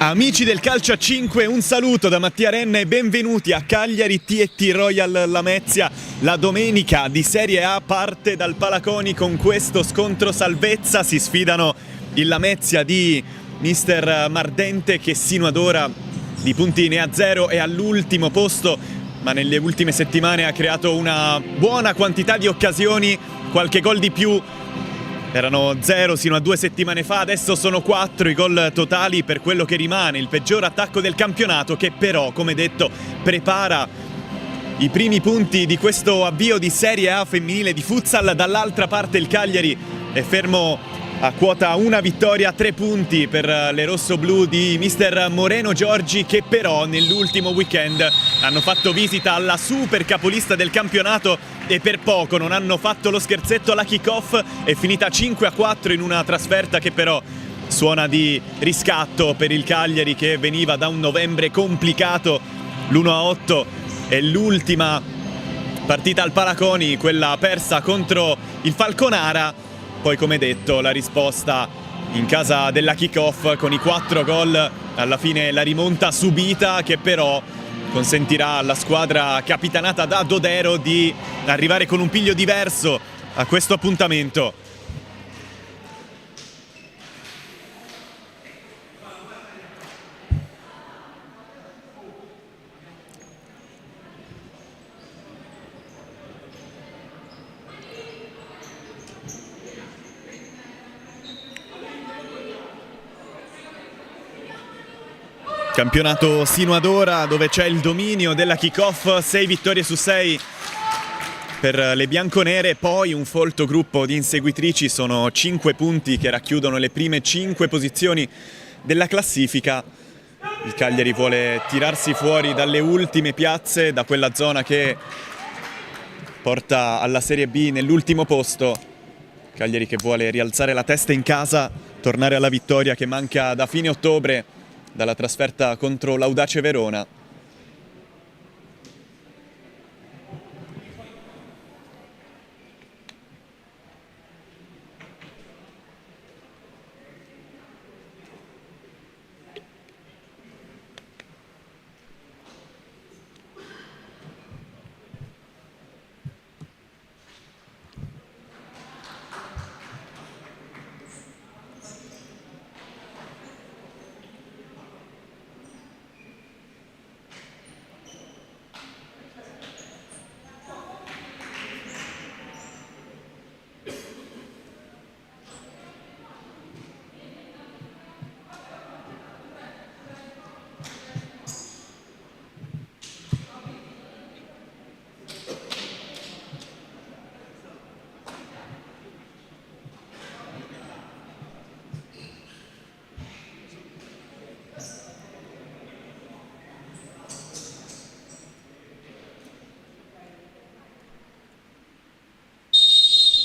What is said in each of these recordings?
Amici del calcio a 5, un saluto da Mattia Renna e benvenuti a Cagliari TT Royal Lamezia. La domenica di Serie A parte dal Palaconi con questo scontro salvezza. Si sfidano il Lamezia di mister Mardente, che sino ad ora di punti ne ha 0 e all'ultimo posto, ma nelle ultime settimane ha creato una buona quantità di occasioni, qualche gol di più. Erano 0 sino a 2 settimane fa, adesso sono 4 i gol totali per quello che rimane il peggior attacco del campionato, che però, come detto, prepara i primi punti di questo avvio di Serie A femminile di futsal. Dall'altra parte il Cagliari è fermo a quota una vittoria, 3 punti per le rossoblu di mister Moreno Giorgi, che però nell'ultimo weekend hanno fatto visita alla super capolista del campionato e per poco non hanno fatto lo scherzetto alla kick-off. È finita 5-4 in una trasferta che però suona di riscatto per il Cagliari, che veniva da un novembre complicato. L'1-8 è l'ultima partita al Palaconi, quella persa contro il Falconara. Poi, come detto, la risposta in casa della kick-off con i 4 gol, alla fine la rimonta subita, che però consentirà alla squadra capitanata da Dodero di arrivare con un piglio diverso a questo appuntamento. Campionato sino ad ora dove c'è il dominio della kick-off, 6 vittorie su 6 per le bianconere, poi un folto gruppo di inseguitrici, sono 5 punti che racchiudono le prime 5 posizioni della classifica. Il Cagliari vuole tirarsi fuori dalle ultime piazze, da quella zona che porta alla Serie B nell'ultimo posto. Cagliari che vuole rialzare la testa in casa, tornare alla vittoria che manca da fine ottobre, dalla trasferta contro l'Audace Verona.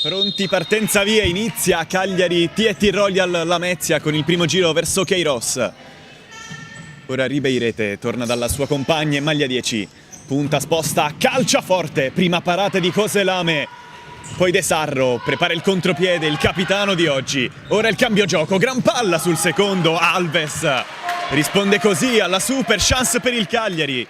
Pronti, partenza via, inizia Cagliari TT Royal Lamezia con il primo giro verso Queiroz. Ora Ribeirete torna dalla sua compagna in maglia 10, punta, sposta, calcia forte, prima parata di Coselame, poi De Sarro prepara il contropiede, il capitano di oggi. Ora il cambio gioco, gran palla sul secondo, Alves risponde così alla super chance per il Cagliari.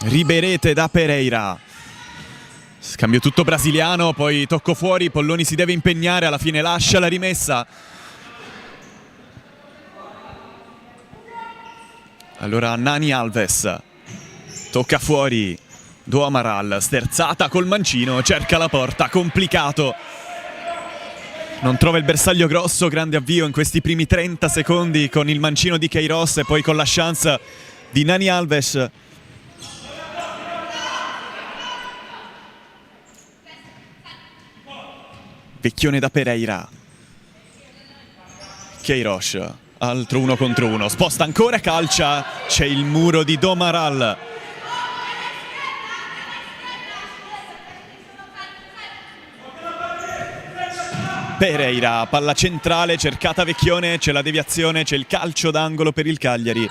Ribeirete da Pereira, scambio tutto brasiliano, poi tocco fuori, Polloni si deve impegnare, alla fine lascia la rimessa. Allora Nani Alves, tocca fuori, Do Amaral, sterzata col mancino, cerca la porta, complicato. Non trova il bersaglio grosso, grande avvio in questi primi 30 secondi con il mancino di Queiroz e poi con la chance di Nani Alves. Vecchione da Pereira. Queiroz, altro 1 contro 1, sposta ancora, calcia, c'è il muro di Do Amaral. Pereira, palla centrale, cercata Vecchione, c'è la deviazione, c'è il calcio d'angolo per il Cagliari.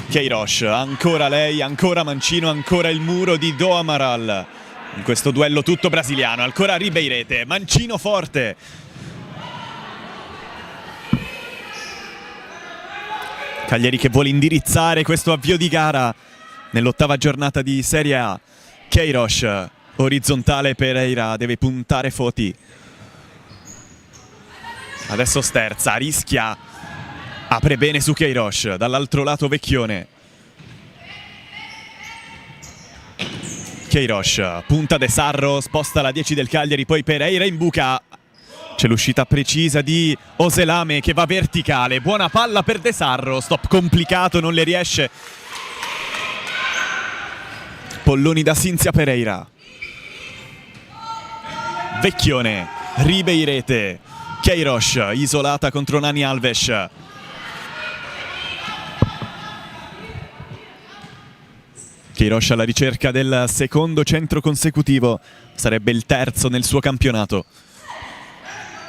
Queiroz, ancora lei, ancora Mancino, ancora il muro di Do Amaral. In questo duello tutto brasiliano, ancora Ribeirete, Mancino forte. Cagliari che vuole indirizzare questo avvio di gara nell'8ª giornata di Serie A. Queiroz, orizzontale, Pereira deve puntare Foti. Adesso sterza, rischia, apre bene su Queiroz, dall'altro lato Vecchione. Queiroz, punta De Sarro, sposta la 10 del Cagliari, poi Pereira in buca. C'è l'uscita precisa di Oselame che va verticale, buona palla per De Sarro, stop complicato, non le riesce. Polloni da Cinzia Pereira. Vecchione, Ribeirete, Queiroz, isolata contro Nani Alves. Queiroz alla ricerca del secondo centro consecutivo, sarebbe il terzo nel suo campionato.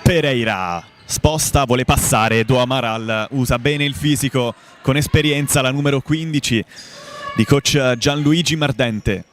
Pereira sposta, vuole passare, Do Amaral usa bene il fisico, con esperienza la numero 15 di coach Gianluigi Mardente.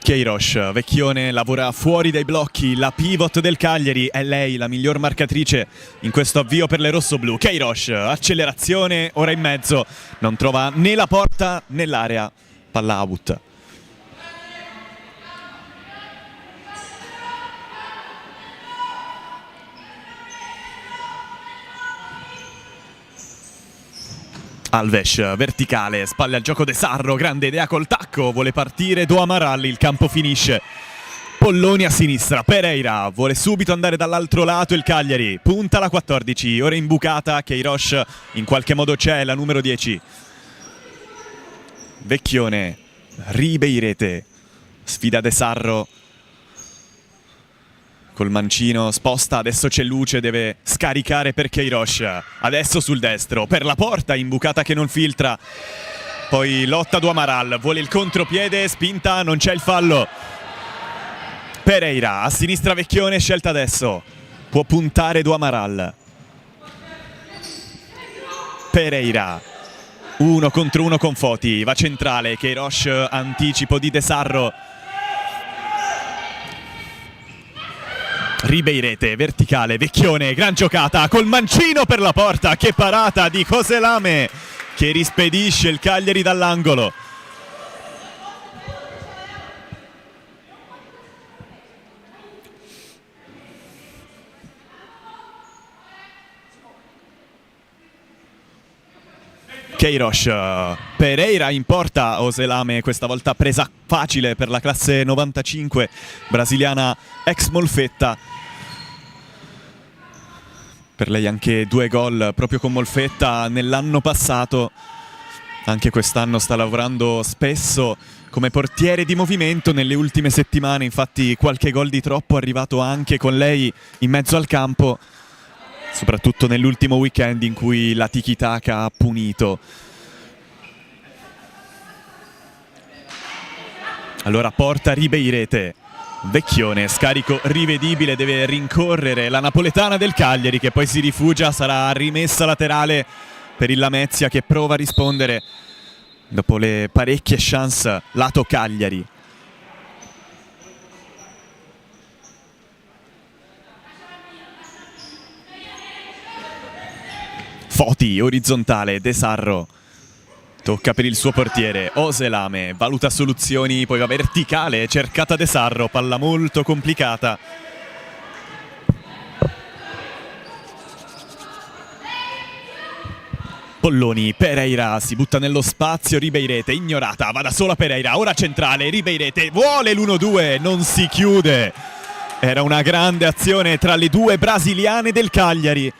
Queiroz, Vecchione lavora fuori dai blocchi, la pivot del Cagliari, è lei la miglior marcatrice in questo avvio per le rossoblù. Queiroz, accelerazione, ora in mezzo, non trova né la porta né l'area, palla out. Alves, verticale, spalle al gioco De Sarro, grande idea col tacco, vuole partire Do Amaral, il campo finisce. Polloni a sinistra, Pereira vuole subito andare dall'altro lato il Cagliari, punta la 14, ora imbucata, Queiroz in qualche modo c'è, la numero 10. Vecchione, Ribeirete, sfida De Sarro. Col mancino, sposta, adesso c'è luce, deve scaricare per Queiroz. Adesso sul destro, per la porta, imbucata che non filtra. Poi lotta Do Amaral, vuole il contropiede, spinta, non c'è il fallo. Pereira, a sinistra Vecchione, scelta adesso. Può puntare Do Amaral. Pereira, 1 contro 1 con Foti, va centrale, Queiroz, anticipo di De Sarro. Ribeirete, verticale, Vecchione, gran giocata col mancino per la porta, che parata di Oselame che rispedisce il Cagliari dall'angolo. Queiroz, Pereira in porta, Oselame questa volta presa facile per la classe 95 brasiliana ex Molfetta. Per lei anche 2 gol proprio con Molfetta nell'anno passato, anche quest'anno sta lavorando spesso come portiere di movimento nelle ultime settimane, infatti qualche gol di troppo è arrivato anche con lei in mezzo al campo, soprattutto nell'ultimo weekend in cui la tiki-taka ha punito. Allora porta Ribeirete, Vecchione, scarico rivedibile, deve rincorrere la napoletana del Cagliari che poi si rifugia, sarà rimessa laterale per il Lamezia che prova a rispondere dopo le parecchie chance lato Cagliari. Foti, orizzontale, De Sarro, tocca per il suo portiere, Oselame, valuta soluzioni, poi va verticale, cercata De Sarro, palla molto complicata. Polloni, Pereira si butta nello spazio, Ribeirete ignorata, va da sola Pereira, ora centrale, Ribeirete vuole l'1-2, non si chiude. Era una grande azione tra le due brasiliane del Cagliari.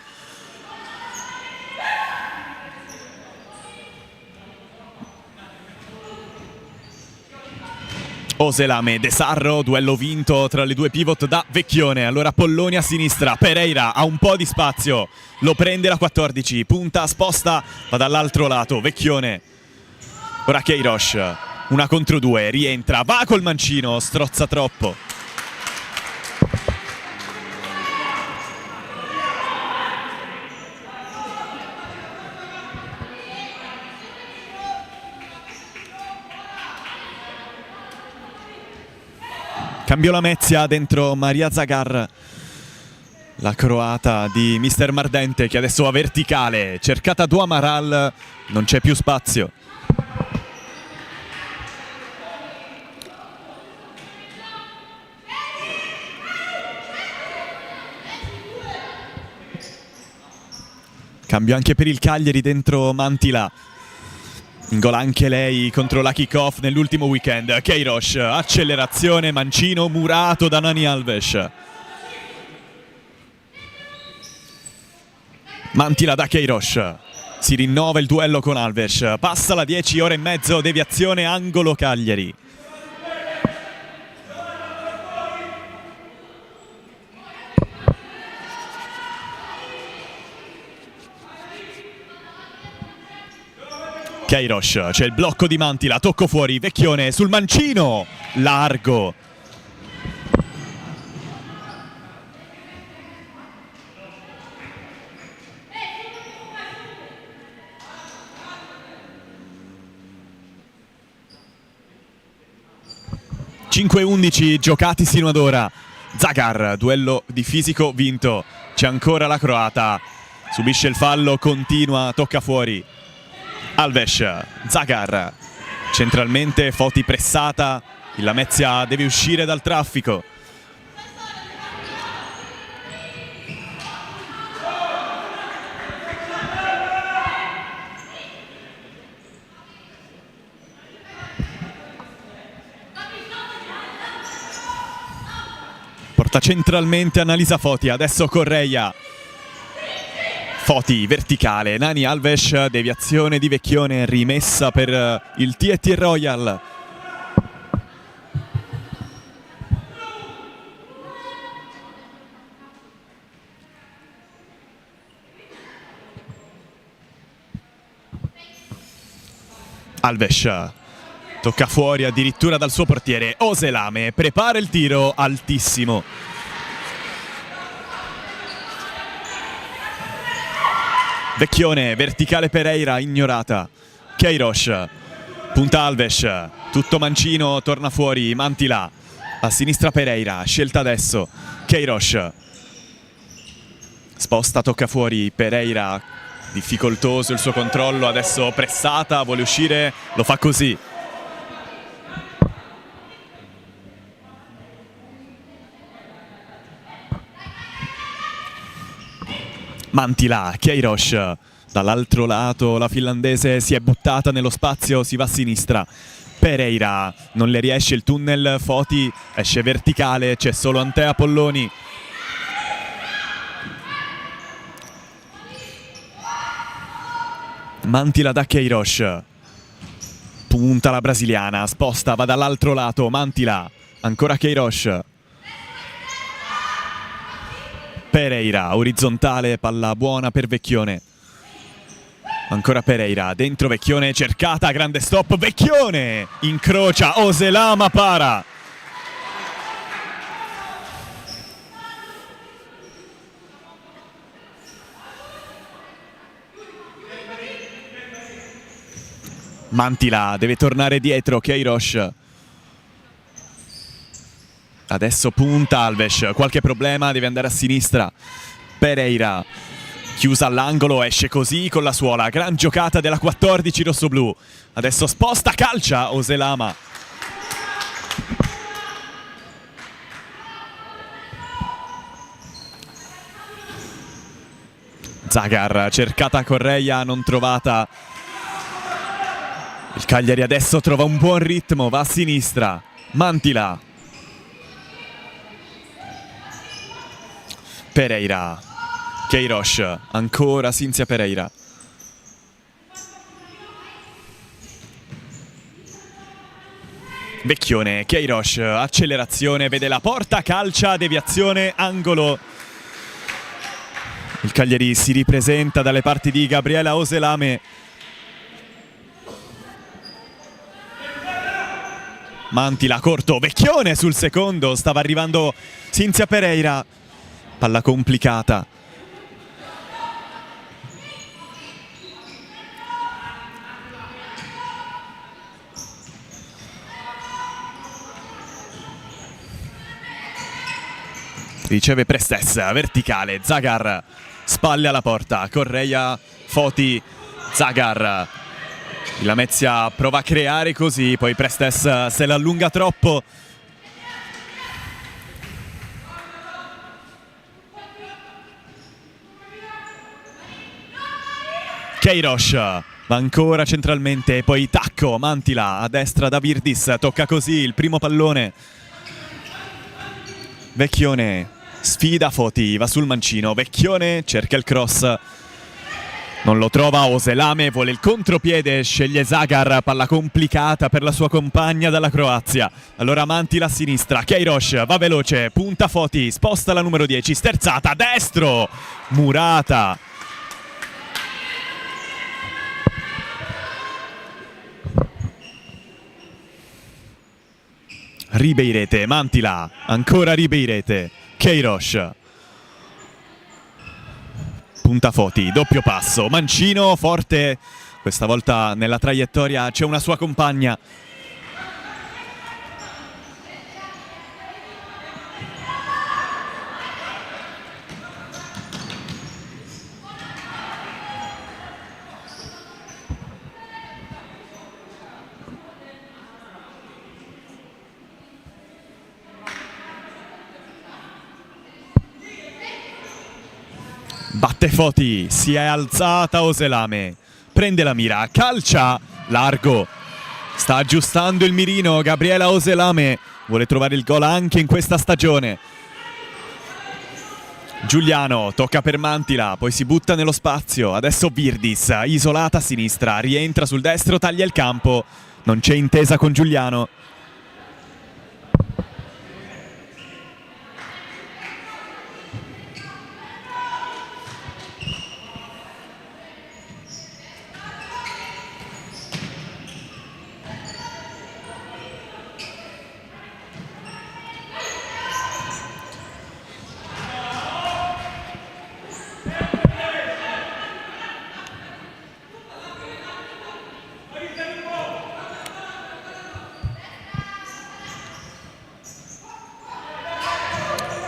Oselame, De Sarro, duello vinto tra le due pivot da Vecchione. Allora Polloni a sinistra, Pereira ha un po' di spazio, lo prende la 14, punta, sposta, va dall'altro lato, Vecchione. Ora Queiroz, 1 contro 2, rientra, va col mancino, strozza troppo. Cambio Lamezia dentro Maria Zagar, la croata di Mister Mardente che adesso va verticale, cercata Du Amaral, non c'è più spazio. Cambio anche per il Cagliari dentro Mantila. In gol anche lei contro la kick-off nell'ultimo weekend. Queiroz, accelerazione, mancino murato da Nani Alves. Mantila da Queiroz. Si rinnova il duello con Alves. Passa la 10, ora e mezzo, deviazione, angolo Cagliari. Queiroz, c'è il blocco di Mantila, tocco fuori, Vecchione sul mancino, largo. (5-11) giocati sino ad ora. Zagar, duello di fisico vinto, c'è ancora la croata, subisce il fallo, continua, tocca fuori. Alves, Zagar, centralmente Foti pressata, il Lamezia deve uscire dal traffico. Porta centralmente Annalisa Foti, adesso Correia. Foti, verticale, Nani Alves, deviazione di Vecchione, rimessa per il TNT Royal. Alves, tocca fuori addirittura dal suo portiere, Oselame, prepara il tiro, altissimo. Vecchione, verticale Pereira, ignorata. Queiroz, punta Alves, tutto mancino, torna fuori, Mantila. A sinistra Pereira, scelta adesso. Queiroz. Sposta, tocca fuori, Pereira, difficoltoso il suo controllo, adesso pressata, vuole uscire, lo fa così. Mantila, Queiroz, dall'altro lato la finlandese si è buttata nello spazio, si va a sinistra. Pereira, non le riesce il tunnel, Foti esce verticale, c'è solo Antea Polloni. Mantila da Queiroz, punta la brasiliana, sposta, va dall'altro lato, Mantila, ancora Queiroz. Pereira, orizzontale, palla buona per Vecchione. Ancora Pereira, dentro Vecchione, cercata, grande stop, Vecchione! Incrocia, Oselama para. Mantila deve tornare dietro, Queiroz. Adesso punta Alves, qualche problema, deve andare a sinistra. Pereira, chiusa all'angolo, esce così con la suola. Gran giocata della 14 rossoblù. Adesso sposta, calcia, Oselama. Zagar, cercata Correia, non trovata. Il Cagliari adesso trova un buon ritmo, va a sinistra. Mantila. Pereira. Queiroz, ancora Cinzia Pereira. Vecchione, Queiroz, accelerazione, vede la porta, calcia, deviazione, angolo. Il Cagliari si ripresenta dalle parti di Gabriela Oselame. Mantila, corto, Vecchione sul secondo, stava arrivando Cinzia Pereira. Palla complicata. Riceve Prestes, verticale, Zagar, spalle alla porta, Correia, Foti, Zagar. Il Lamezia prova a creare così, poi Prestes se la allunga troppo. Queiroz va ancora centralmente, poi tacco, Mantila a destra da Virdis, tocca così il primo pallone. Vecchione sfida Foti, va sul mancino, Vecchione cerca il cross, non lo trova, Oselame vuole il contropiede, sceglie Zagar, palla complicata per la sua compagna dalla Croazia. Allora Mantila a sinistra, Queiroz va veloce, punta Foti, sposta la numero 10, sterzata, destro, murata. Ribeirete, Mantila, ancora Ribeirete, Queiroz. Punta Foti, doppio passo, mancino, forte. Questa volta nella traiettoria c'è una sua compagna. Batte Foti, si è alzata Oselame, prende la mira, calcia, largo, sta aggiustando il mirino, Gabriela Oselame vuole trovare il gol anche in questa stagione. Giuliano, tocca per Mantila, poi si butta nello spazio, adesso Virdis, isolata a sinistra, rientra sul destro, taglia il campo, non c'è intesa con Giuliano.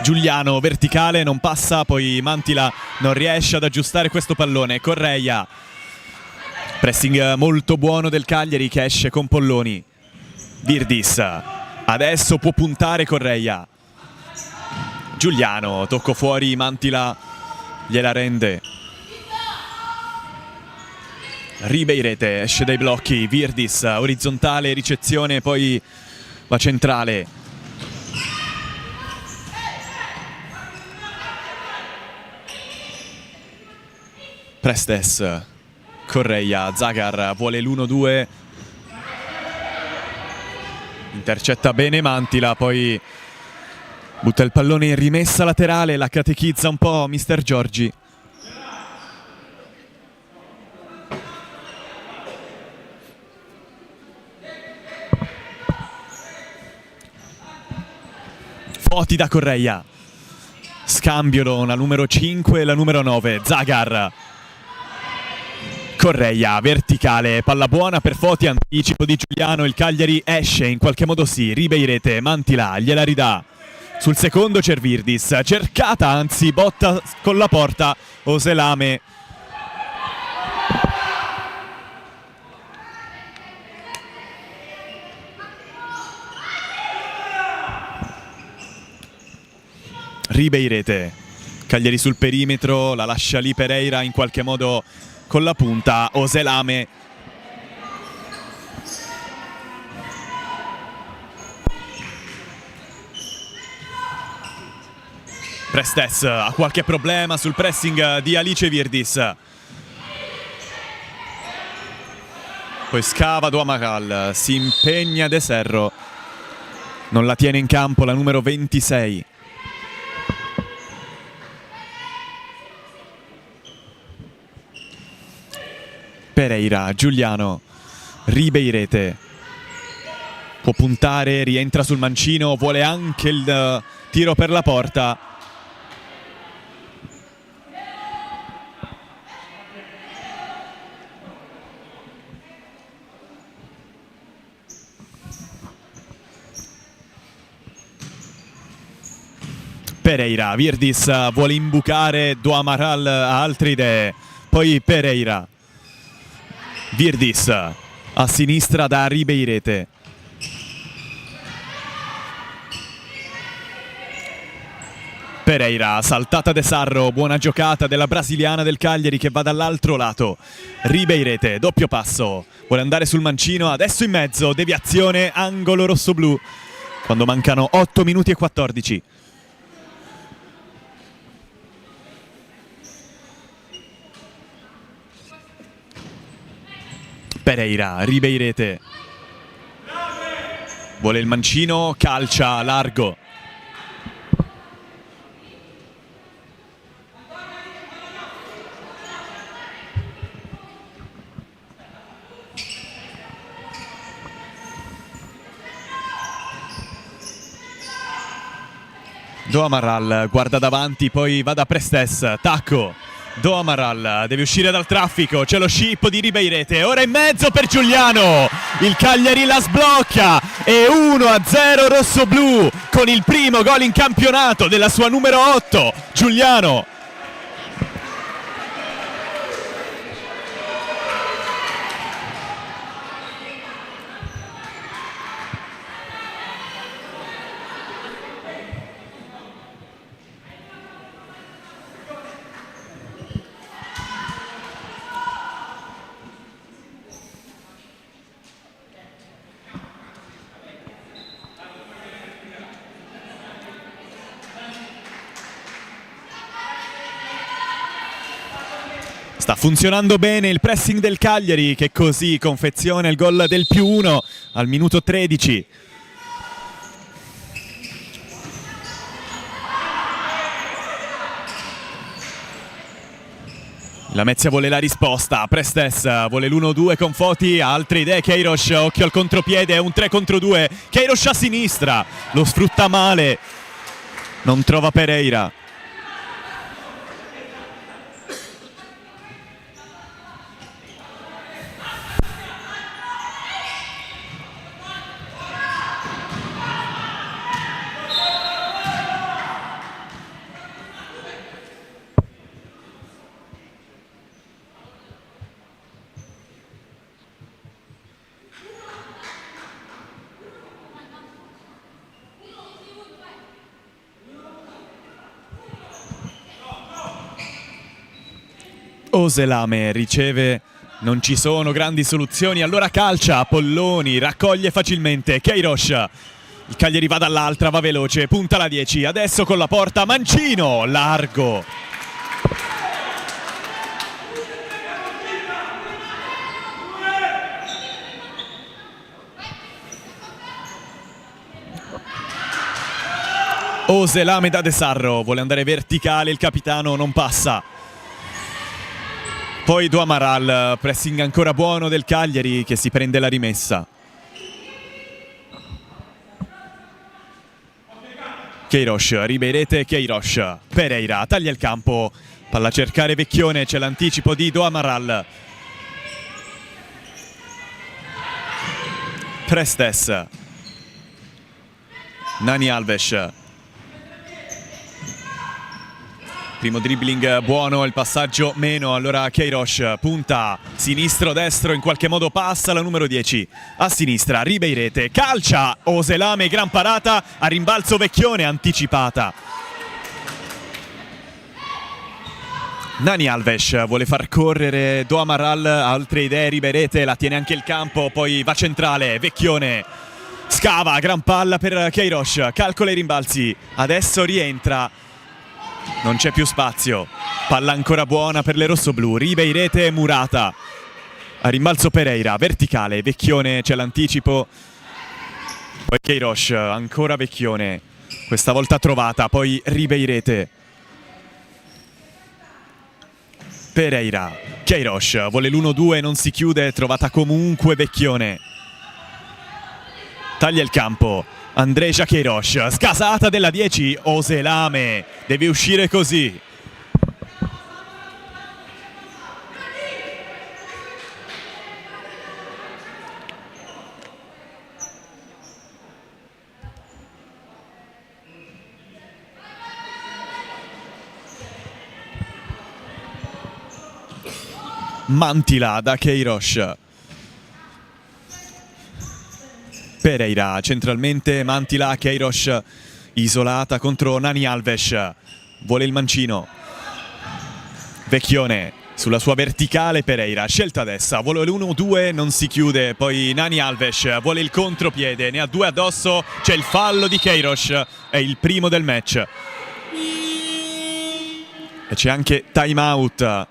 Giuliano, verticale, non passa, poi Mantila non riesce ad aggiustare questo pallone. Correia, pressing molto buono del Cagliari che esce con Polloni. Virdis, adesso può puntare Correia. Giuliano, tocco fuori, Mantila gliela rende. Ribeirete esce dai blocchi, Virdis, orizzontale, ricezione, poi va centrale. Prestes, Correia, Zagar vuole l'1-2, intercetta bene Mantila, poi butta il pallone in rimessa laterale, la catechizza un po' Mister Giorgi. Foti da Correia, scambiano la numero 5 e la numero 9, Zagar. Correia, verticale, palla buona per Foti, anticipo di Giuliano, il Cagliari esce, in qualche modo sì, Ribeirete, Mantila, gliela ridà. Sul secondo c'è Virdis, cercata, anzi botta con la porta, Oselame. Ribeirete, Cagliari sul perimetro, la lascia lì Pereira in qualche modo con la punta. Oselame. Prestes ha qualche problema sul pressing di Alice Virdis. Poi scava Duamaral, si impegna De Serro. Non la tiene in campo la numero 26. Pereira, Giuliano, Ribeirete. Può puntare, rientra sul mancino, vuole anche il tiro per la porta. Pereira, Virdis vuole imbucare, Duamaral ha altre idee. Poi Pereira. Virdis a sinistra da Ribeirete. Pereira, saltata De Sarro, buona giocata della brasiliana del Cagliari che va dall'altro lato. Ribeirete, doppio passo, vuole andare sul mancino, adesso in mezzo, deviazione, angolo rossoblu, quando mancano 8 minuti e 14. Pereira, Ribeirete. Vuole il mancino, calcia, largo. Duamaral guarda davanti, poi va da Prestes, tacco. Duamaral deve uscire dal traffico, c'è lo scippo di Ribeirete, ora in mezzo per Giuliano, il Cagliari la sblocca e 1-0 rossoblu con il primo gol in campionato della sua numero 8, Giuliano. Sta funzionando bene il pressing del Cagliari che così confeziona il gol del +1 al minuto 13. Lamezia vuole la risposta, Prestes vuole l'1-2 con Foti, ha altre idee Queiroz, occhio al contropiede, è un 3 contro 2, Queiroz a sinistra, lo sfrutta male, non trova Pereira. Oselame riceve, non ci sono grandi soluzioni, allora calcia, Polloni raccoglie facilmente, Queiroz, il Cagliari va dall'altra, va veloce, punta la 10, adesso con la porta, mancino, largo. Oselame da De Sarro, vuole andare verticale, il capitano non passa. Poi Duamaral, pressing ancora buono del Cagliari che si prende la rimessa. Queiroz, Ribeirete, Queiroz, Pereira, taglia il campo, palla a cercare Vecchione, c'è l'anticipo di Duamaral. Prestes, Nani Alves. Primo dribbling buono, il passaggio meno, allora Queiroz punta sinistro-destro, in qualche modo passa la numero 10 a sinistra, Ribeirete, calcia, Oselame, gran parata, a rimbalzo Vecchione, anticipata. Nani Alves vuole far correre Do Amaral, altre idee, Riberete la tiene anche il campo, poi va centrale, Vecchione scava, gran palla per Queiroz, calcola i rimbalzi, adesso rientra, non c'è più spazio, palla ancora buona per le rossoblù, Ribeirete e Murata, a rimbalzo Pereira, verticale, Vecchione c'è l'anticipo, poi Queiroz, ancora Vecchione, questa volta trovata, poi Ribeirete. Pereira, Queiroz vuole l'1-2, non si chiude, trovata comunque Vecchione. Taglia il campo, Andreja Queiroz, scasata della 10, Oselame, deve uscire così. Mantila da Queiroz. Pereira centralmente, Mantila, Queiroz isolata contro Nani Alves. Vuole il mancino. Vecchione sulla sua verticale, Pereira scelta adesso, vuole l'1-2, non si chiude, poi Nani Alves vuole il contropiede, ne ha due addosso, c'è il fallo di Queiroz, è il primo del match. E c'è anche time out.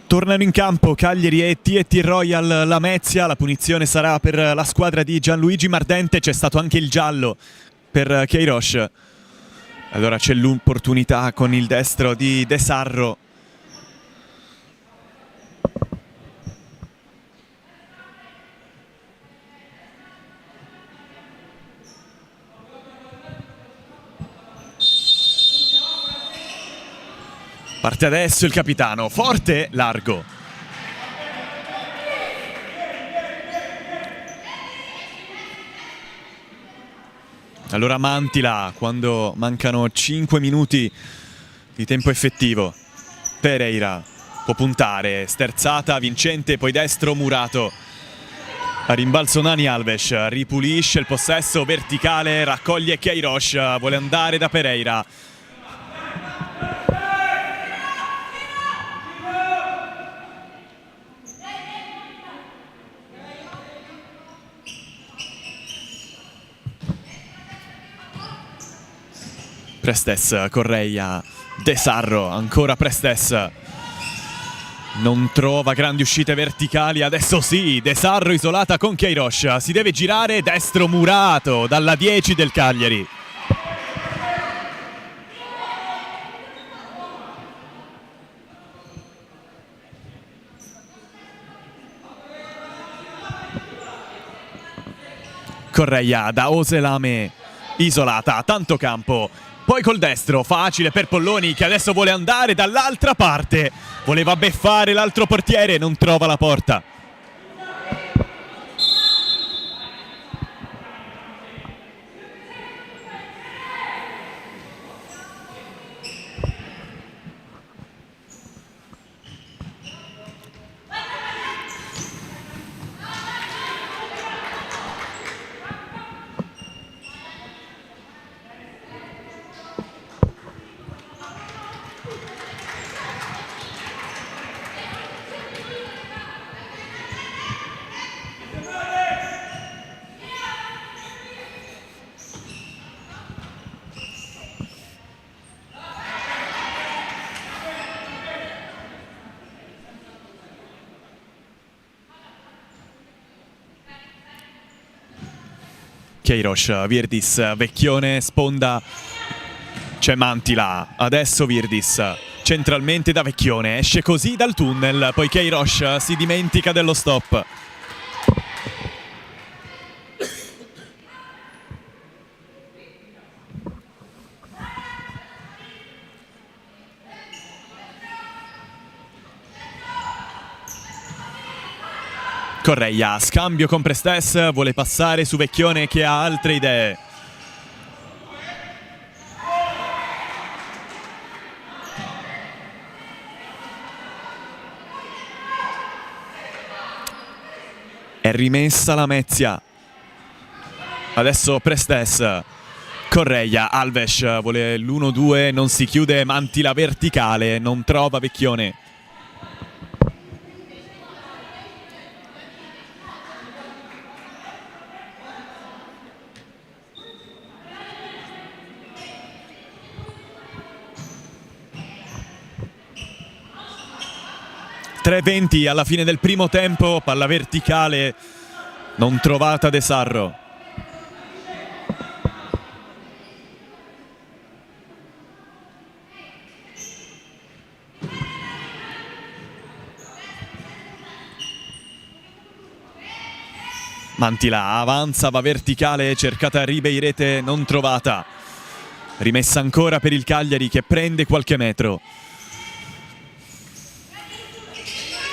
Tornano in campo Cagliari e TT Royal Lamezia, la punizione sarà per la squadra di Gianluigi Mardente, c'è stato anche il giallo per Queiroz. Allora c'è l'opportunità con il destro di De Sarro. Parte adesso il capitano, forte, largo. Allora Mantila, quando mancano 5 minuti di tempo effettivo. Pereira può puntare, sterzata, vincente, poi destro Murato. A rimbalzo Nani Alves, ripulisce il possesso verticale, raccoglie Queiroz, vuole andare da Pereira. Prestes, Correia, De Sarro, ancora Prestes. Non trova grandi uscite verticali, adesso sì, De Sarro isolata con Queiroz, si deve girare, destro Murato dalla 10 del Cagliari. Correia da Oselame, isolata, tanto campo. Poi col destro, facile per Polloni che adesso vuole andare dall'altra parte. Voleva beffare l'altro portiere, non trova la porta. Queiroz, Virdis, Vecchione, sponda, c'è Mantila, adesso Virdis, centralmente da Vecchione, esce così dal tunnel, poi Queiroz si dimentica dello stop. Correia, scambio con Prestes, vuole passare su Vecchione che ha altre idee. È rimessa la Lamezia. Adesso Prestes. Correia, Alves vuole l'1-2, non si chiude, Mantila verticale, non trova Vecchione. .3:20 alla fine del primo tempo, palla verticale non trovata De Sarro. Mantila avanza, va verticale, cercata Ribeirete, non trovata. Rimessa ancora per il Cagliari che prende qualche metro.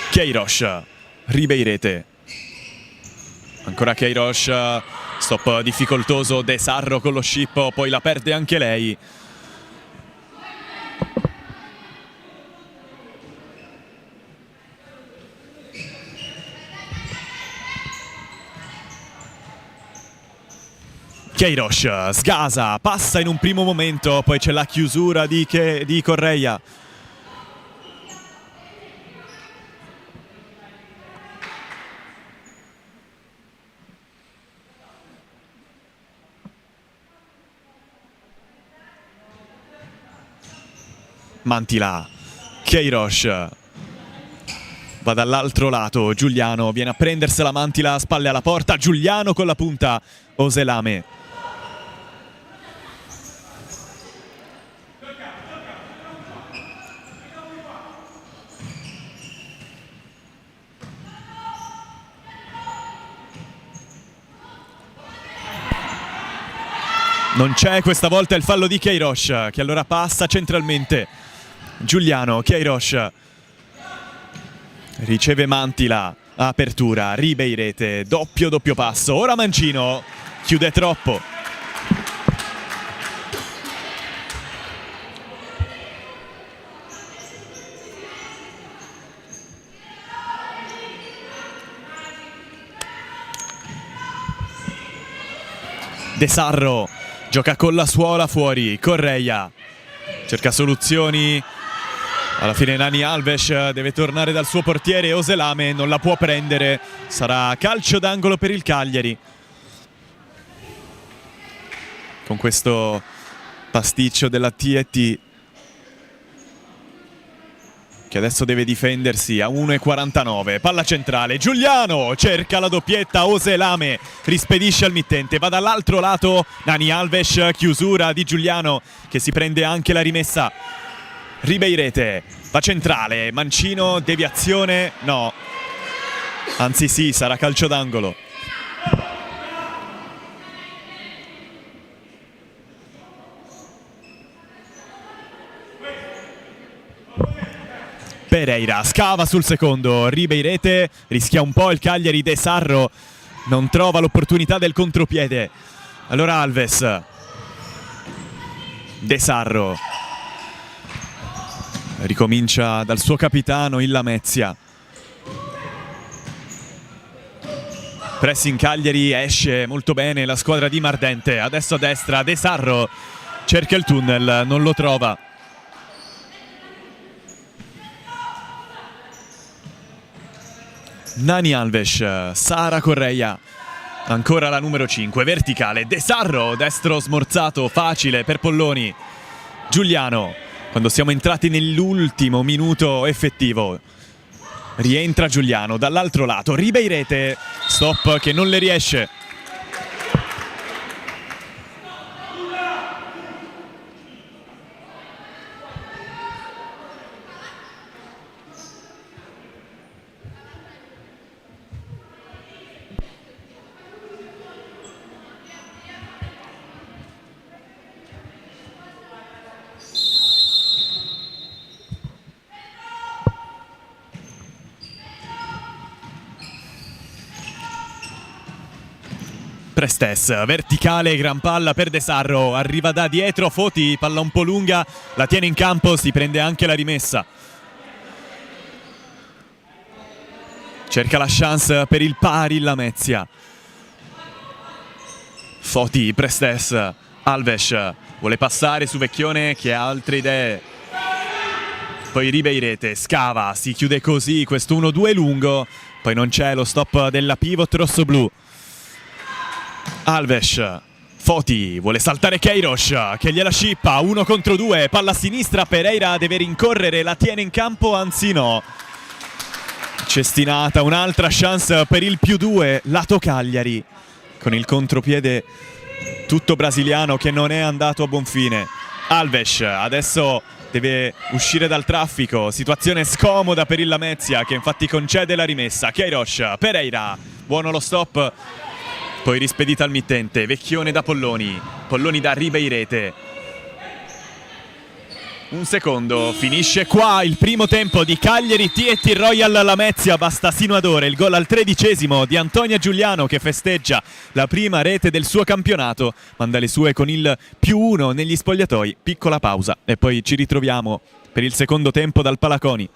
Queiroz, Ribeirete, ancora Queiroz, stop difficoltoso, De Sarro con lo scippo, poi la perde anche lei. Queiroz, sgasa, passa in un primo momento, poi c'è la chiusura di Correia. Mantila, Queiroz va dall'altro lato, Giuliano viene a prendersela, Mantila a spalle alla porta, Giuliano con la punta, Oselame. Non c'è questa volta il fallo di Queiroz, che allora passa centralmente. Giuliano, Queiroz riceve Mantila, apertura, Ribeirete, doppio passo, ora Mancino chiude troppo. De Sarro gioca con la suola fuori, Correia cerca soluzioni. Alla fine Nani Alves deve tornare dal suo portiere, Oselame non la può prendere, sarà calcio d'angolo per il Cagliari. Con questo pasticcio della TET che adesso deve difendersi a 1:49, palla centrale, Giuliano cerca la doppietta, Oselame rispedisce al mittente, va dall'altro lato Nani Alves, chiusura di Giuliano che si prende anche la rimessa. Ribeirete va centrale, Mancino, deviazione, no, anzi sì, sarà calcio d'angolo. Pereira scava sul secondo, Ribeirete rischia un po' il Cagliari, De Sarro non trova l'opportunità del contropiede. Allora Alves, De Sarro ricomincia dal suo capitano il Lamezia. Pressing Cagliari, esce molto bene la squadra di Mardente, adesso a destra De Sarro cerca il tunnel, non lo trova. Nani Alves, Sara Correia, ancora la numero 5, verticale, De Sarro, destro smorzato, facile per Polloni. Giuliano, quando siamo entrati nell'ultimo minuto effettivo, rientra Giuliano dall'altro lato, Ribeirete, stop che non le riesce. Prestes, verticale, gran palla per De Sarro, arriva da dietro, Foti, palla un po' lunga, la tiene in campo, si prende anche la rimessa. Cerca la chance per il pari Lamezia. Foti, Prestes, Alves, vuole passare su Vecchione che ha altre idee. Poi Ribeirete, scava, si chiude così questo 1-2 lungo, poi non c'è lo stop della pivot rossoblu. Alves, Foti, vuole saltare Queiroz che gliela scippa, 1 contro 2, palla a sinistra, Pereira deve rincorrere, la tiene in campo, anzi no. Cestinata, un'altra chance per il +2, lato Cagliari, con il contropiede tutto brasiliano che non è andato a buon fine. Alves adesso deve uscire dal traffico, situazione scomoda per il Lamezia che infatti concede la rimessa. Queiroz, Pereira, buono lo stop, poi rispedita al mittente, Vecchione da Polloni, Polloni da Ribeirete. Un secondo, finisce qua il primo tempo di Cagliari T&T Royal Lamezia, basta sino ad ora il gol al 13° di Antonia Giuliano che festeggia la prima rete del suo campionato, manda le sue con il +1 negli spogliatoi, piccola pausa e poi ci ritroviamo per il secondo tempo dal Palaconi.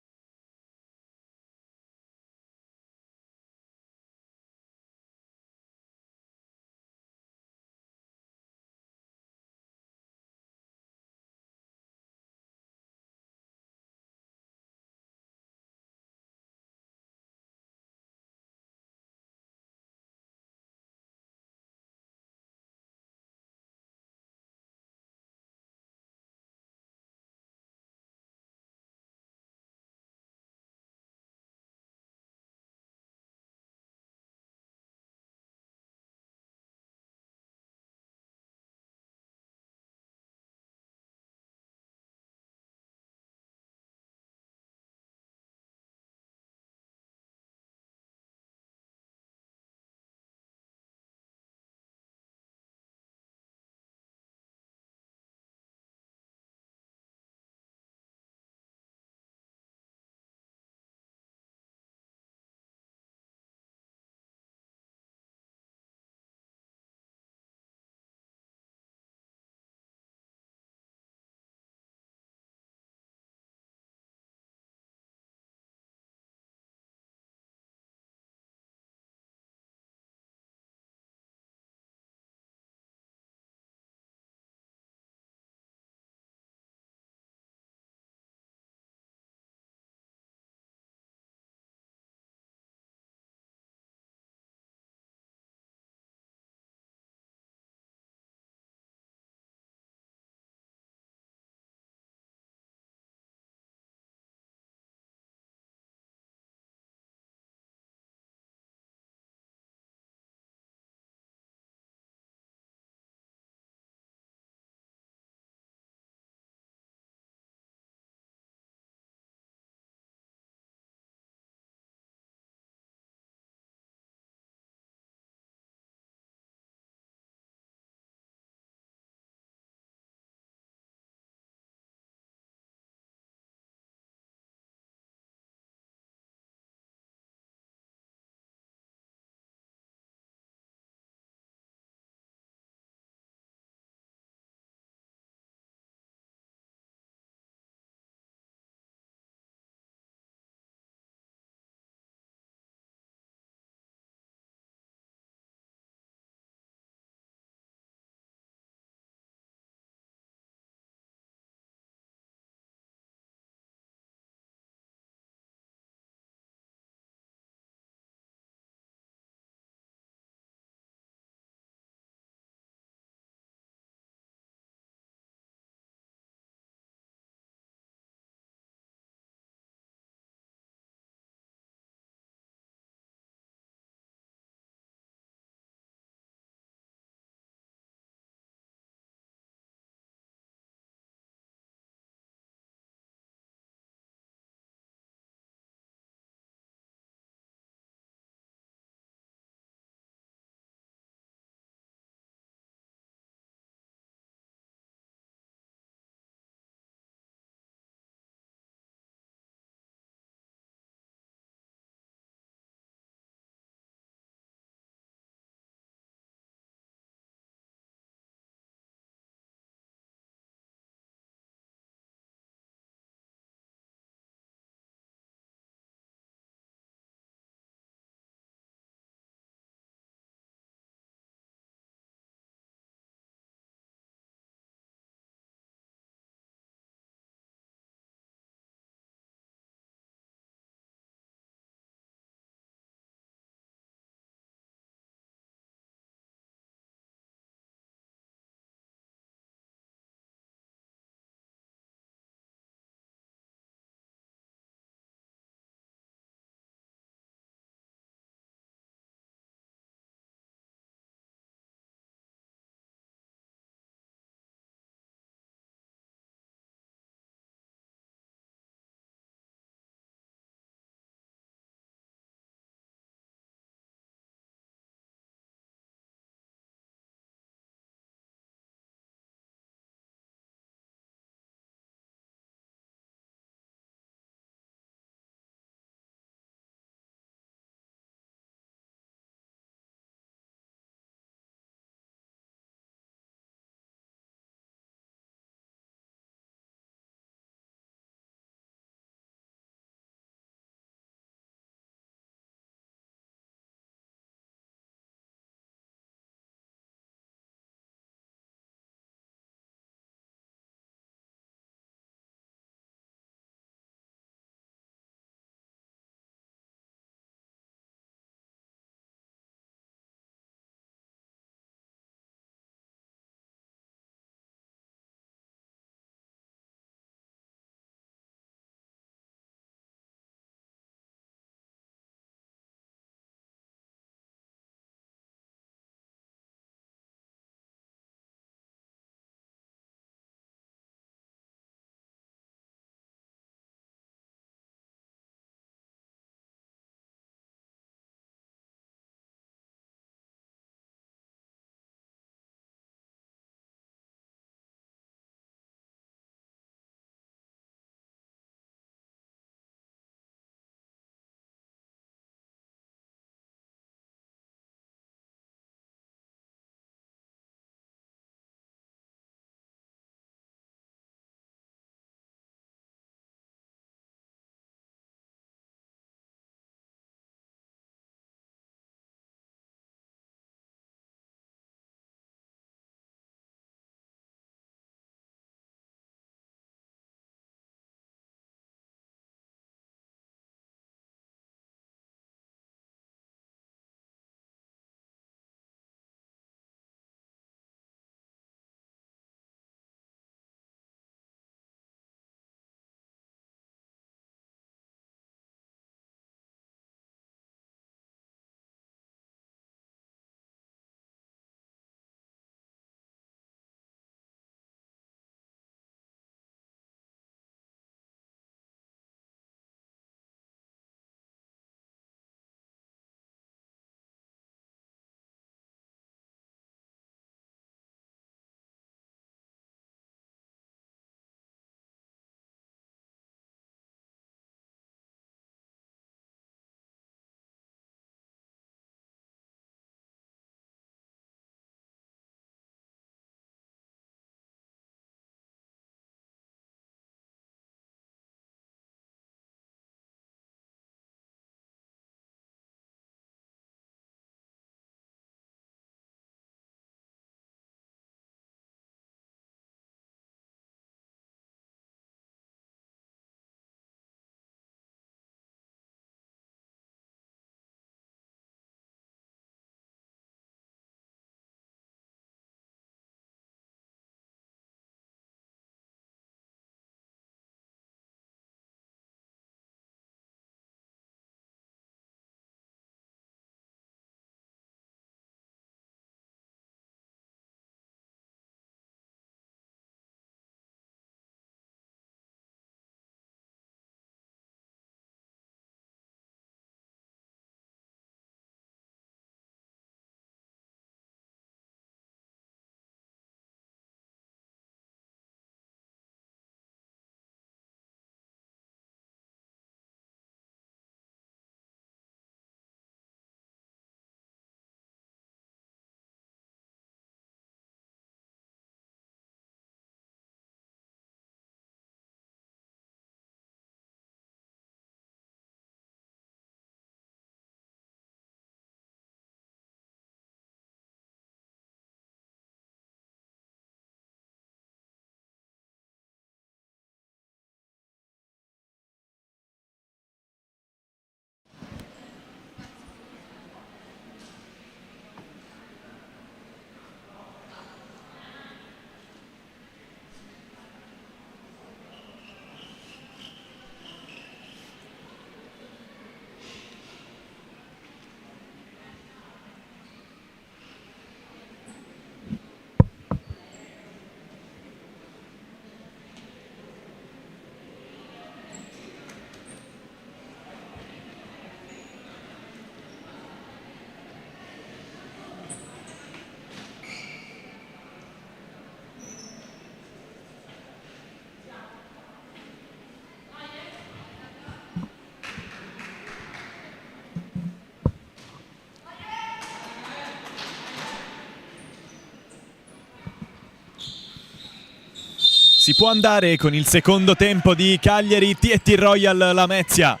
si può andare con il secondo tempo di Cagliari TT Royal Lamezia.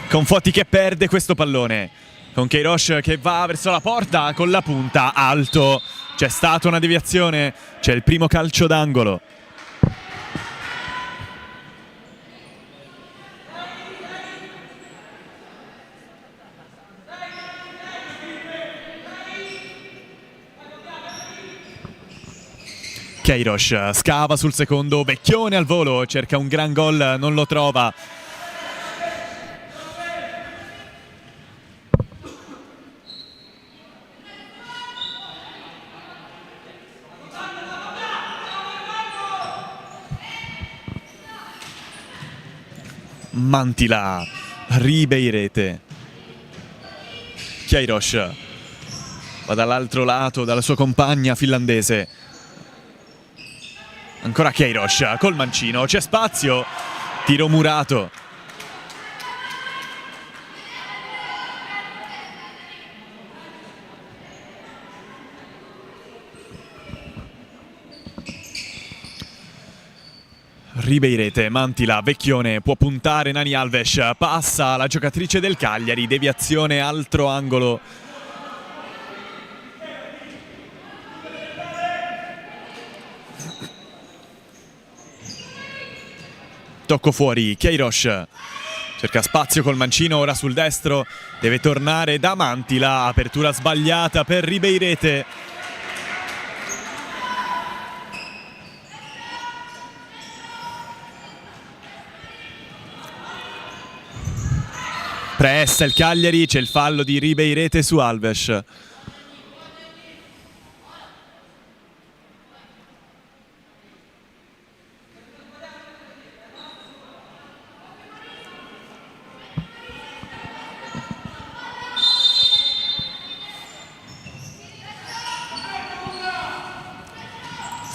Conforti che perde questo pallone, con Queiroz che va verso la porta con la punta, alto, c'è stata una deviazione, c'è il primo calcio d'angolo. Queiroz scava sul secondo, Vecchione al volo, cerca un gran gol, non lo trova. Mantila, Ribeirete, Queiroz va dall'altro lato dalla sua compagna finlandese. Ancora Queiroz col mancino, c'è spazio, tiro murato. Ribeirete, Mantila, Vecchione, può puntare Nani Alves, passa la giocatrice del Cagliari, deviazione, altro angolo. Tocco fuori, Queiroz cerca spazio col mancino, ora sul destro, deve tornare da Mantila, apertura sbagliata per Ribeirete. Pressa il Cagliari, c'è il fallo di Ribeirete su Alves.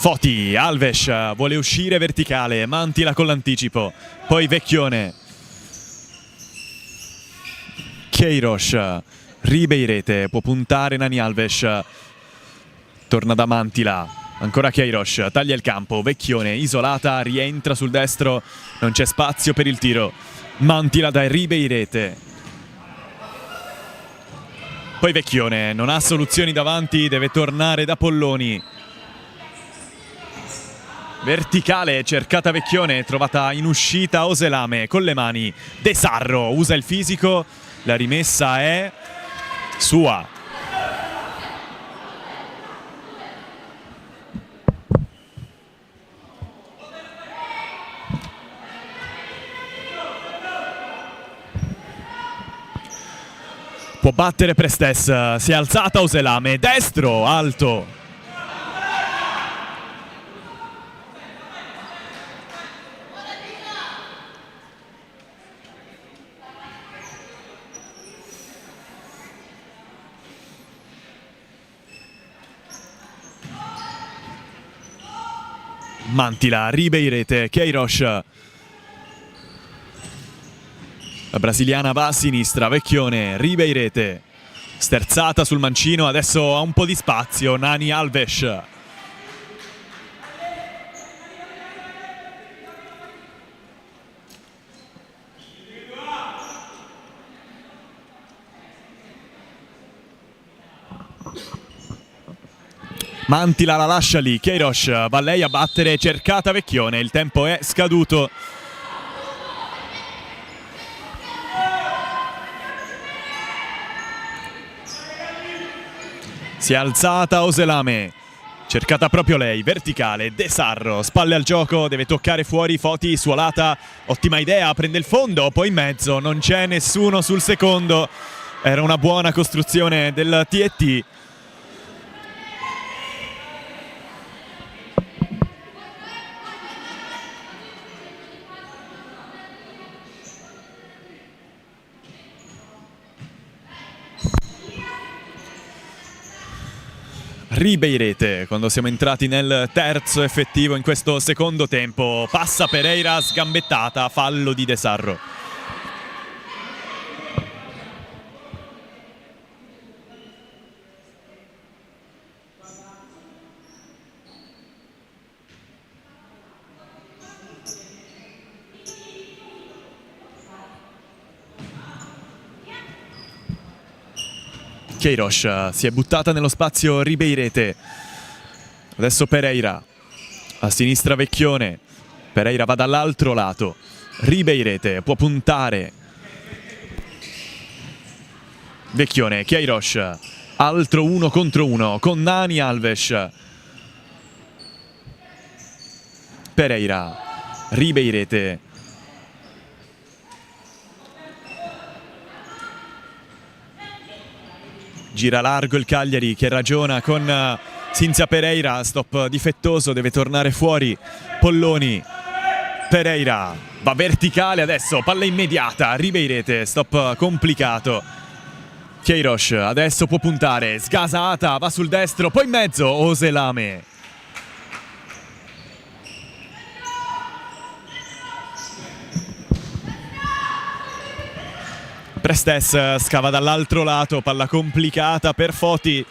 Foti, Alves vuole uscire verticale, Mantila con l'anticipo, poi Vecchione. Queiroz, Ribeirete, può puntare Nani Alves, torna da Mantila, ancora Queiroz, taglia il campo, Vecchione, isolata, rientra sul destro, non c'è spazio per il tiro, Mantila da Ribeirete. Poi Vecchione, non ha soluzioni davanti, deve tornare da Polloni. Verticale, cercata Vecchione, trovata in uscita Oselame con le mani. De Sarro usa il fisico, la rimessa è sua. Può battere Prestes, si è alzata Oselame, destro, alto. Mantila, Ribeirete, Queiroz. La brasiliana va a sinistra, Vecchione, Ribeirete. Sterzata sul mancino, adesso ha un po' di spazio, Nani Alves. Mantila la lascia lì, Queiroz va lei a battere, cercata Vecchione, il tempo è scaduto. Si è alzata Oselame, cercata proprio lei, verticale, De Sarro, spalle al gioco, deve toccare fuori, Foti, Suolata, ottima idea, prende il fondo, poi in mezzo, non c'è nessuno sul secondo, era una buona costruzione del TT. Ribeirete, quando siamo entrati nel terzo effettivo in questo secondo tempo, passa Pereira, sgambettata, fallo di De Sarro. Queiroz si è buttata nello spazio Ribeirete. Adesso Pereira. A sinistra Vecchione. Pereira va dall'altro lato. Ribeirete può puntare. Vecchione, Queiroz. Altro 1 contro 1 con Dani Alves. Pereira. Ribeirete. Gira largo il Cagliari che ragiona con Cinzia Pereira. Stop difettoso, deve tornare fuori. Polloni. Pereira va verticale adesso, palla immediata. Ribeirete, stop complicato. Queiroz adesso può puntare. Sgasata, va sul destro, poi in mezzo Oselame. Prestes scava dall'altro lato, palla complicata per Foti.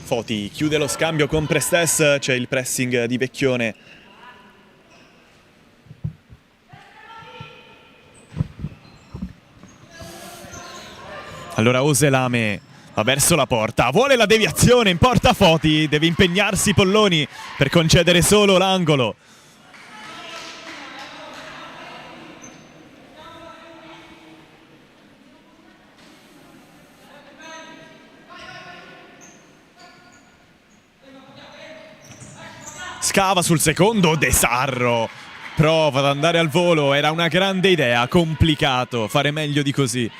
Foti chiude lo scambio con Prestes, c'è il pressing di Vecchione. Allora Oselame va verso la porta, vuole la deviazione in porta Foti, deve impegnarsi Polloni per concedere solo l'angolo. Scava sul secondo, De Sarro prova ad andare al volo, era una grande idea, complicato fare meglio di così.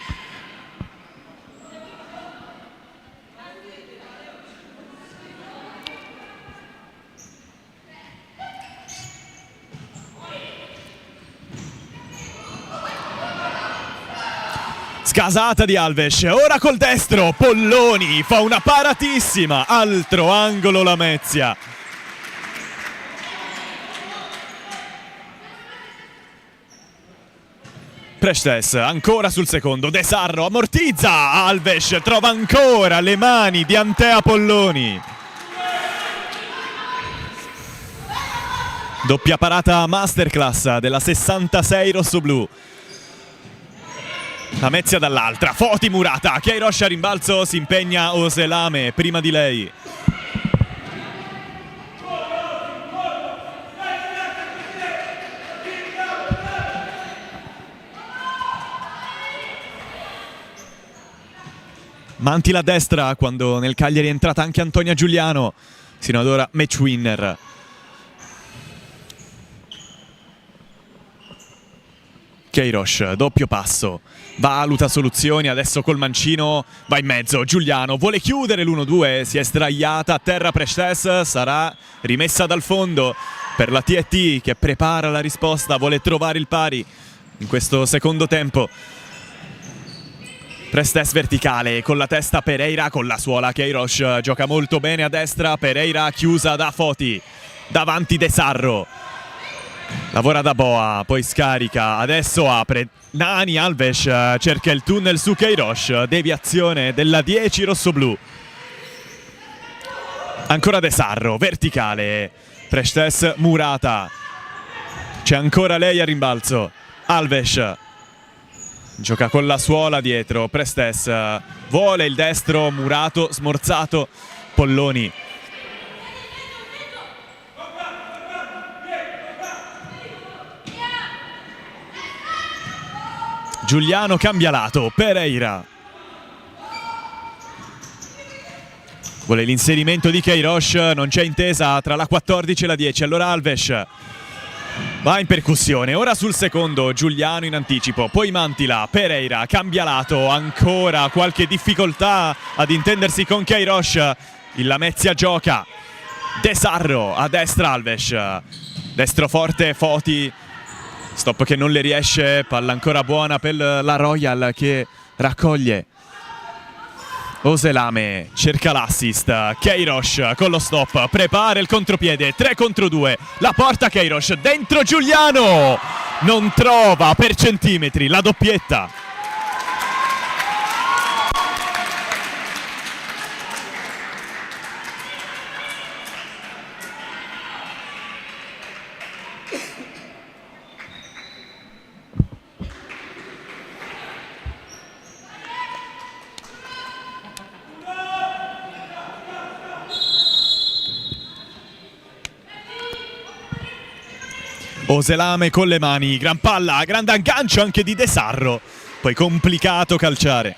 Scasata di Alves, ora col destro, Polloni fa una paratissima, altro angolo Lamezia. Prestes ancora sul secondo, De Sarro ammortizza, Alves trova ancora le mani di Antea Polloni. Doppia parata masterclass della 66 rossoblù. Lamezia dall'altra, Foti murata, Queiroz a rimbalzo, si impegna Oselame prima di lei. Mantila a destra quando nel Cagliari è entrata anche Antonia Giuliano, sino ad ora match winner. Queiroz, doppio passo, valuta soluzioni, adesso col mancino va in mezzo, Giuliano vuole chiudere l'1-2, si è sdraiata a terra Prestes, sarà rimessa dal fondo per la TET che prepara la risposta, vuole trovare il pari in questo secondo tempo. Prestes verticale, con la testa Pereira, con la suola Queiroz, gioca molto bene a destra, Pereira chiusa da Foti, davanti De Sarro, lavora da Boa, poi scarica, adesso apre, Dani Alves cerca il tunnel su Queiroz, deviazione della 10 rossoblù. Ancora De Sarro, verticale, Prestes murata, c'è ancora lei a rimbalzo, Alves. Gioca con la suola dietro, Prestes vuole il destro, murato, smorzato, Polloni. Giuliano cambia lato, Pereira. Vuole l'inserimento di Queiroz, non c'è intesa tra la 14 e la 10, allora Alves va in percussione, ora sul secondo, Giuliano in anticipo, poi Mantila, Pereira, cambia lato, ancora qualche difficoltà ad intendersi con Queiroz, il Lamezia gioca, De Sarro a destra Alves, destro forte Foti, Stop che non le riesce, palla ancora buona per la Royal che raccoglie. Oselame cerca l'assist, Queiroz con lo stop, prepara il contropiede, 3 contro 2, la porta Queiroz, dentro Giuliano, non trova per centimetri la doppietta. Oselame con le mani, gran palla, grande aggancio anche di De Sarro, poi complicato calciare.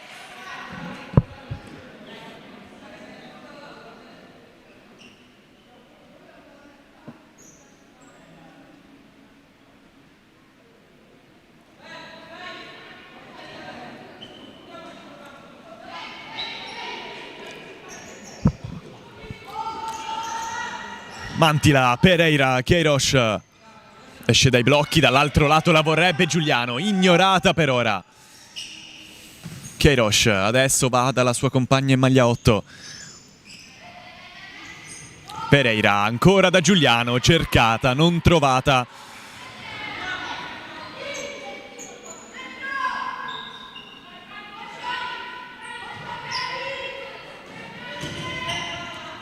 Mantila, Pereira, Queiroz. Esce dai blocchi, dall'altro lato la vorrebbe Giuliano, ignorata per ora. Queiroz adesso va dalla sua compagna in maglia 8. Pereira ancora da Giuliano, cercata, non trovata.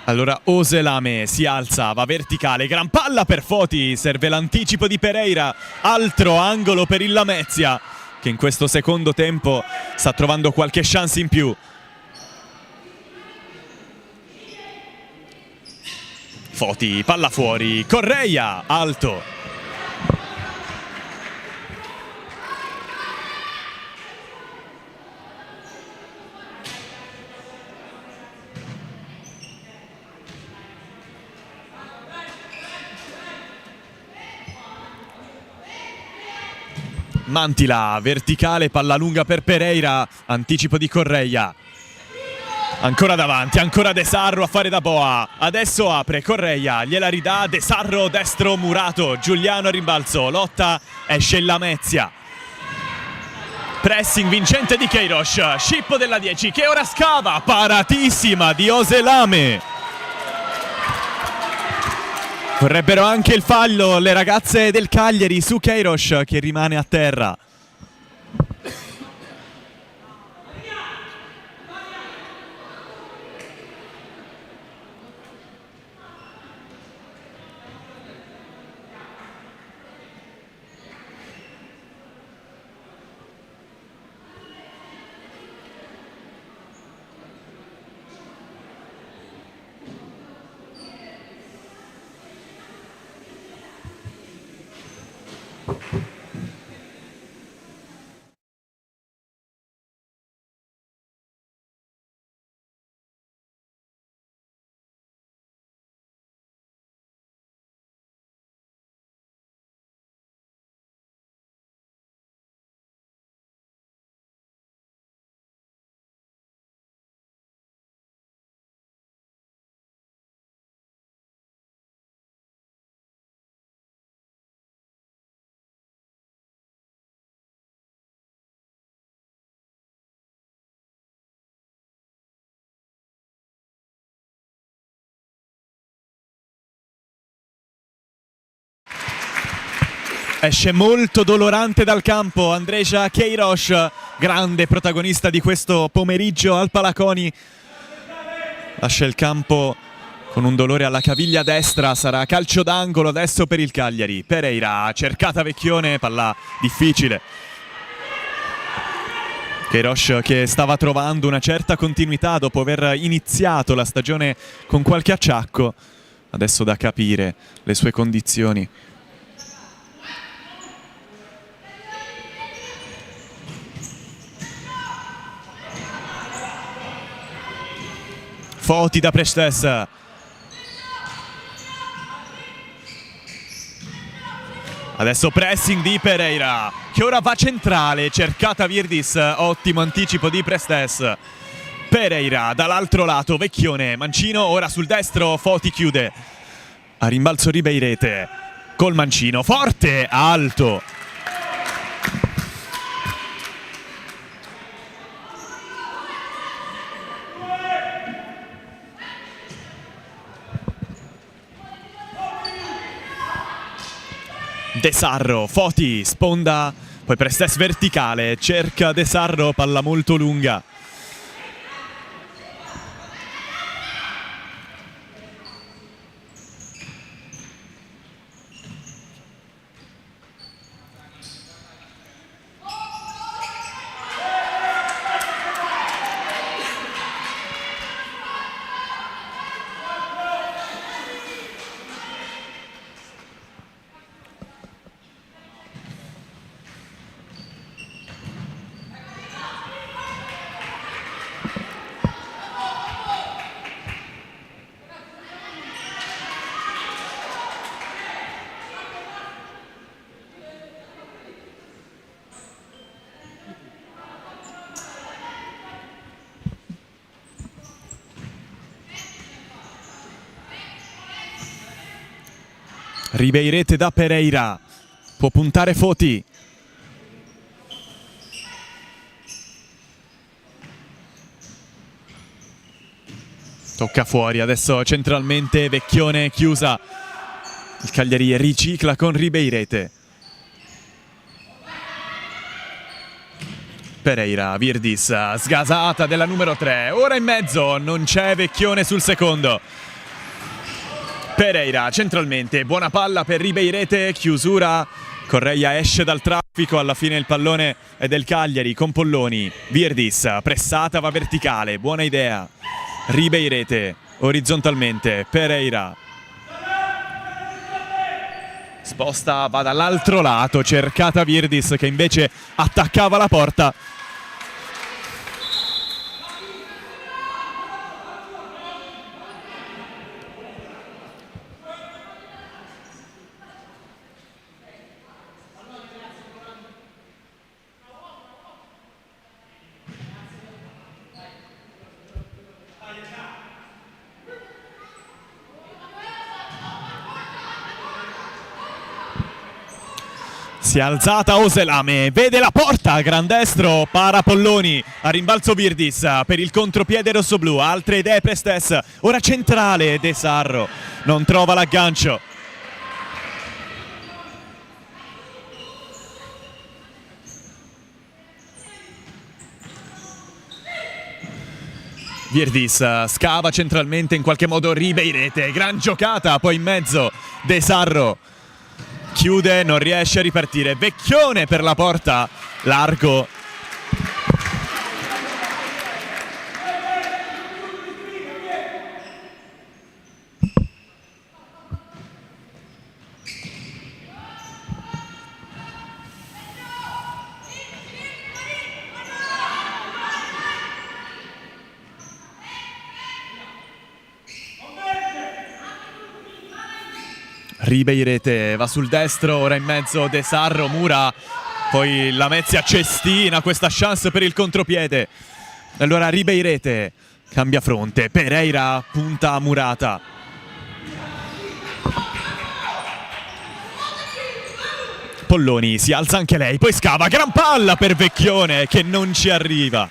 Allora Oselame si alza, va verticale, gran palla per Foti, serve l'anticipo di Pereira, altro angolo per il Lamezia che in questo secondo tempo sta trovando qualche chance in più. Foti, palla fuori, Correia, alto. Mantila, verticale, palla lunga per Pereira, anticipo di Correia. Ancora davanti, ancora De Sarro a fare da boa. Adesso apre Correia, gliela ridà De Sarro, destro murato. Giuliano a rimbalzo, lotta, esce il Lamezia. Pressing vincente di Queiroz, scippo della 10 che ora scava, paratissima di Oselame. Vorrebbero anche il fallo le ragazze del Cagliari su Queiroz che rimane a terra. Esce molto dolorante dal campo Andreja Queiroz, grande protagonista di questo pomeriggio al Palaconi. Lascia il campo con un dolore alla caviglia destra, sarà calcio d'angolo adesso per il Cagliari. Pereira, cercata Vecchione, palla difficile. Queiroz che stava trovando una certa continuità dopo aver iniziato la stagione con qualche acciacco, adesso da capire le sue condizioni. Foti da Prestes. Adesso pressing di Pereira che ora va centrale, cercata Virdis, ottimo anticipo di Prestes. Pereira dall'altro lato, Vecchione, Mancino ora sul destro, Foti chiude. A rimbalzo Ribeirete col Mancino, forte, alto. De Sarro, Foti, sponda, poi Prestes verticale, cerca De Sarro, palla molto lunga. Ribeirete da Pereira, può puntare Foti. Tocca fuori, adesso centralmente Vecchione chiusa. Il Cagliari ricicla con Ribeirete. Pereira, Virdis, sgasata della numero 3, ora in mezzo, non c'è Vecchione sul secondo. Pereira centralmente, buona palla per Ribeirete, chiusura, Correia esce dal traffico, alla fine il pallone è del Cagliari con Polloni. Virdis, pressata, va verticale, buona idea. Ribeirete, orizzontalmente, Pereira. Sposta, va dall'altro lato, cercata Virdis che invece attaccava la porta. Si è alzata Oselame, vede la porta, gran destro, para Polloni, a rimbalzo Virdis per il contropiede rossoblu, altre idee Prestes, ora centrale De Sarro, non trova l'aggancio. Virdis scava centralmente, in qualche modo Ribeirete, gran giocata, poi in mezzo De Sarro. Chiude, non riesce a ripartire. Vecchione per la porta, largo. Ribeirete va sul destro, ora in mezzo De Sarro, Mura, poi Lamezia cestina, questa chance per il contropiede. Allora Ribeirete cambia fronte, Pereira punta a Murata. Polloni si alza anche lei, poi scava, gran palla per Vecchione che non ci arriva.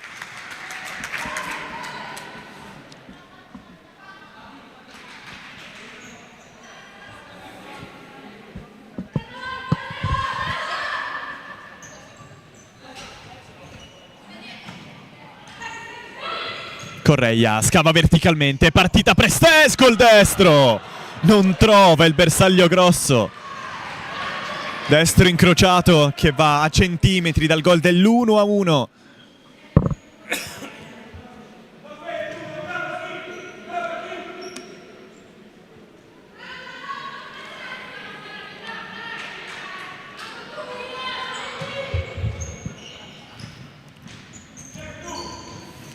Correia scava verticalmente, partita Prestes col destro, non trova il bersaglio grosso. Destro incrociato che va a centimetri dal gol dell'1-1.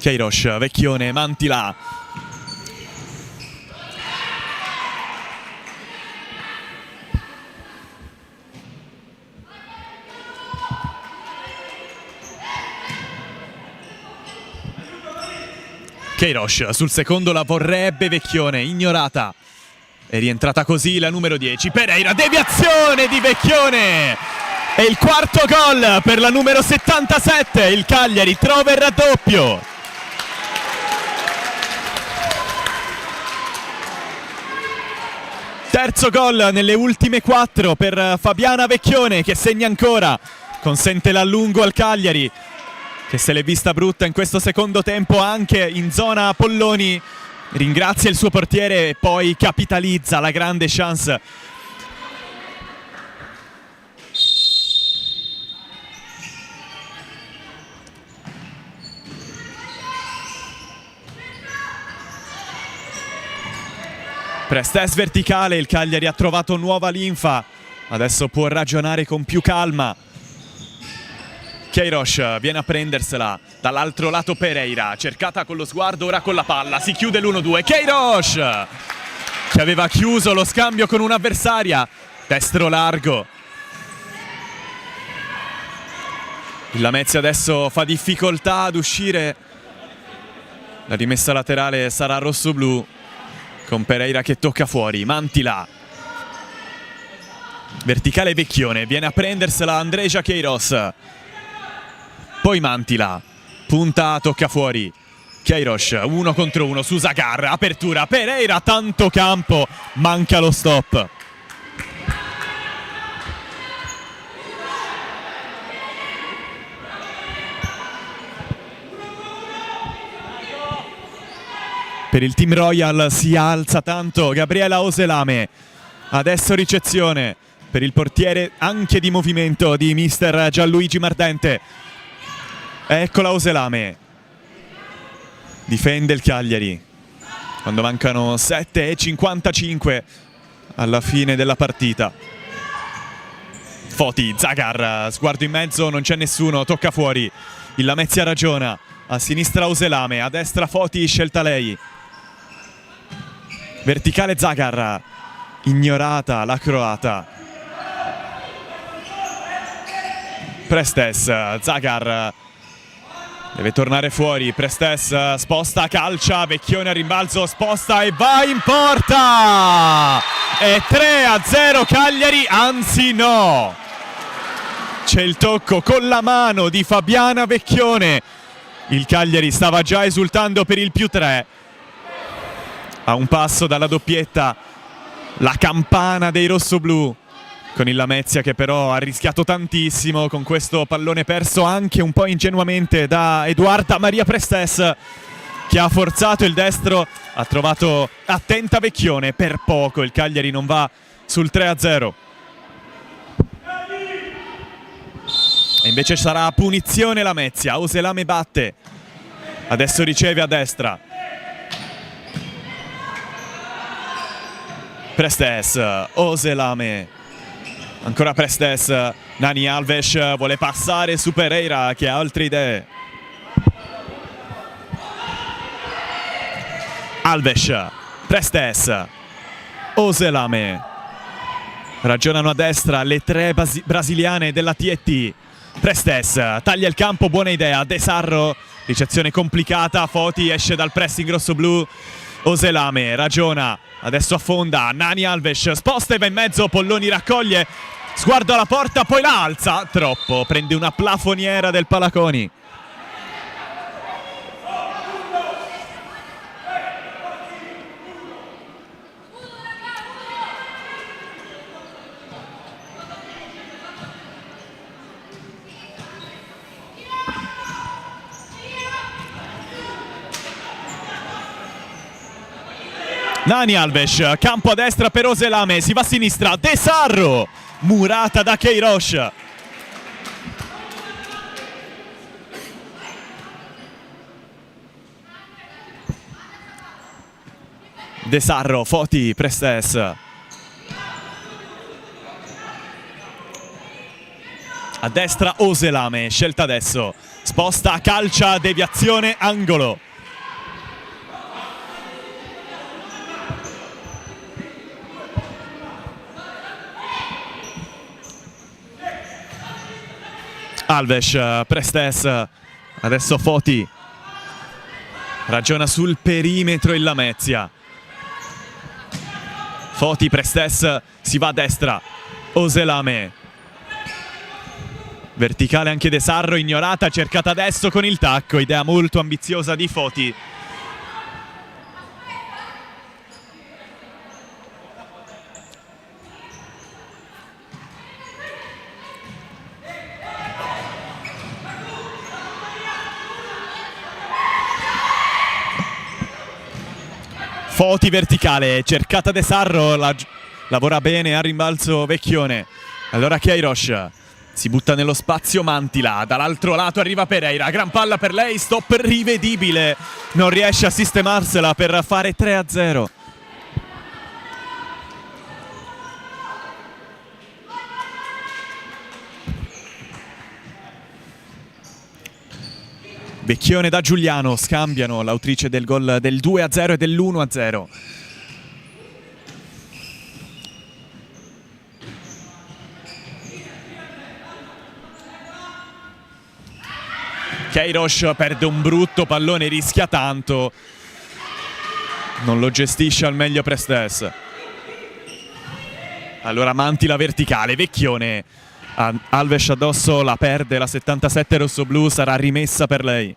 Queiroz, Vecchione, Mantila. Queiroz sul secondo la vorrebbe Vecchione, ignorata. È rientrata così la numero 10. Pereira, deviazione di Vecchione. E il quarto gol per la numero 77. Il Cagliari trova il raddoppio. Terzo gol nelle ultime 4 per Fabiana Vecchione, che segna ancora, consente l'allungo al Cagliari, che se l'è vista brutta in questo secondo tempo anche in zona Polloni. Ringrazia il suo portiere e poi capitalizza la grande chance. Prestes verticale, il Cagliari ha trovato nuova linfa, adesso può ragionare con più calma. Queiroz viene a prendersela, dall'altro lato Pereira, cercata con lo sguardo, ora con la palla, si chiude l'1-2. Queiroz, che aveva chiuso lo scambio con un'avversaria, destro largo. Il Lamezia adesso fa difficoltà ad uscire, la rimessa laterale sarà rossoblu, con Pereira che tocca fuori. Mantila, verticale Vecchione, viene a prendersela Andreja Queiroz, poi Mantila, punta, tocca fuori. Queiroz 1 contro 1 su Zagar, apertura Pereira, tanto campo, manca lo stop. Per il Team Royal si alza tanto Gabriela Oselame, adesso ricezione per il portiere anche di movimento di mister Gianluigi Mardente. Eccola Oselame, difende il Cagliari quando mancano 7:55 alla fine della partita. Foti, Zagar, sguardo in mezzo, non c'è nessuno, tocca fuori. Il Lamezia ragiona, a sinistra Oselame, a destra Foti, scelta lei. Verticale Zagar, ignorata la croata. Prestes, Zagar deve tornare fuori, Prestes sposta, calcia, Vecchione a rimbalzo, sposta e va in porta! È 3-0 Cagliari, anzi no! C'è il tocco con la mano di Fabiana Vecchione. Il Cagliari stava già esultando per il +3. A un passo dalla doppietta, la campana dei rossoblù, con il Lamezia che però ha rischiato tantissimo con questo pallone perso anche un po' ingenuamente da Edoarda Maria Prestes, che ha forzato il destro, ha trovato attenta Vecchione, per poco il Cagliari non va sul 3-0. E invece sarà punizione Lamezia, Oselame batte, adesso riceve a destra. Prestes, Oselame, ancora Prestes, Nani Alves vuole passare su Pereira che ha altre idee. Alves, Prestes, Oselame, ragionano a destra le 3 brasiliane della TET. Prestes taglia il campo, buona idea, De Sarro, ricezione complicata, Foti esce dal pressing rossoblu. Oselame ragiona, adesso affonda, Nani Alves sposta e va in mezzo, Polloni raccoglie, sguardo alla porta, poi la alza, troppo, prende una plafoniera del Palaconi. Nani Alves, campo a destra per Oselame, si va a sinistra, De Sarro, murata da Queiroz. De Sarro, Foti, Prestes. A destra Oselame, scelta adesso, sposta, calcia, deviazione, angolo. Alves, Prestes, adesso Foti, ragiona sul perimetro il Lamezia. Foti, Prestes, si va a destra, Oselame, verticale anche De Sarro, ignorata, cercata adesso con il tacco, idea molto ambiziosa di Foti. Foti verticale, cercata De Sarro, lavora bene a rimbalzo Vecchione. Allora Queiroz si butta nello spazio Mantila, dall'altro lato arriva Pereira, gran palla per lei, stop rivedibile, non riesce a sistemarsela per fare 3-0. Vecchione da Giuliano scambiano l'autrice del gol del 2-0 e dell'1-0. Queiroz perde un brutto pallone, rischia tanto, non lo gestisce al meglio Prestes. Allora Mantila verticale, Vecchione, Alves addosso, la perde, la 77 rossoblu, sarà rimessa per lei.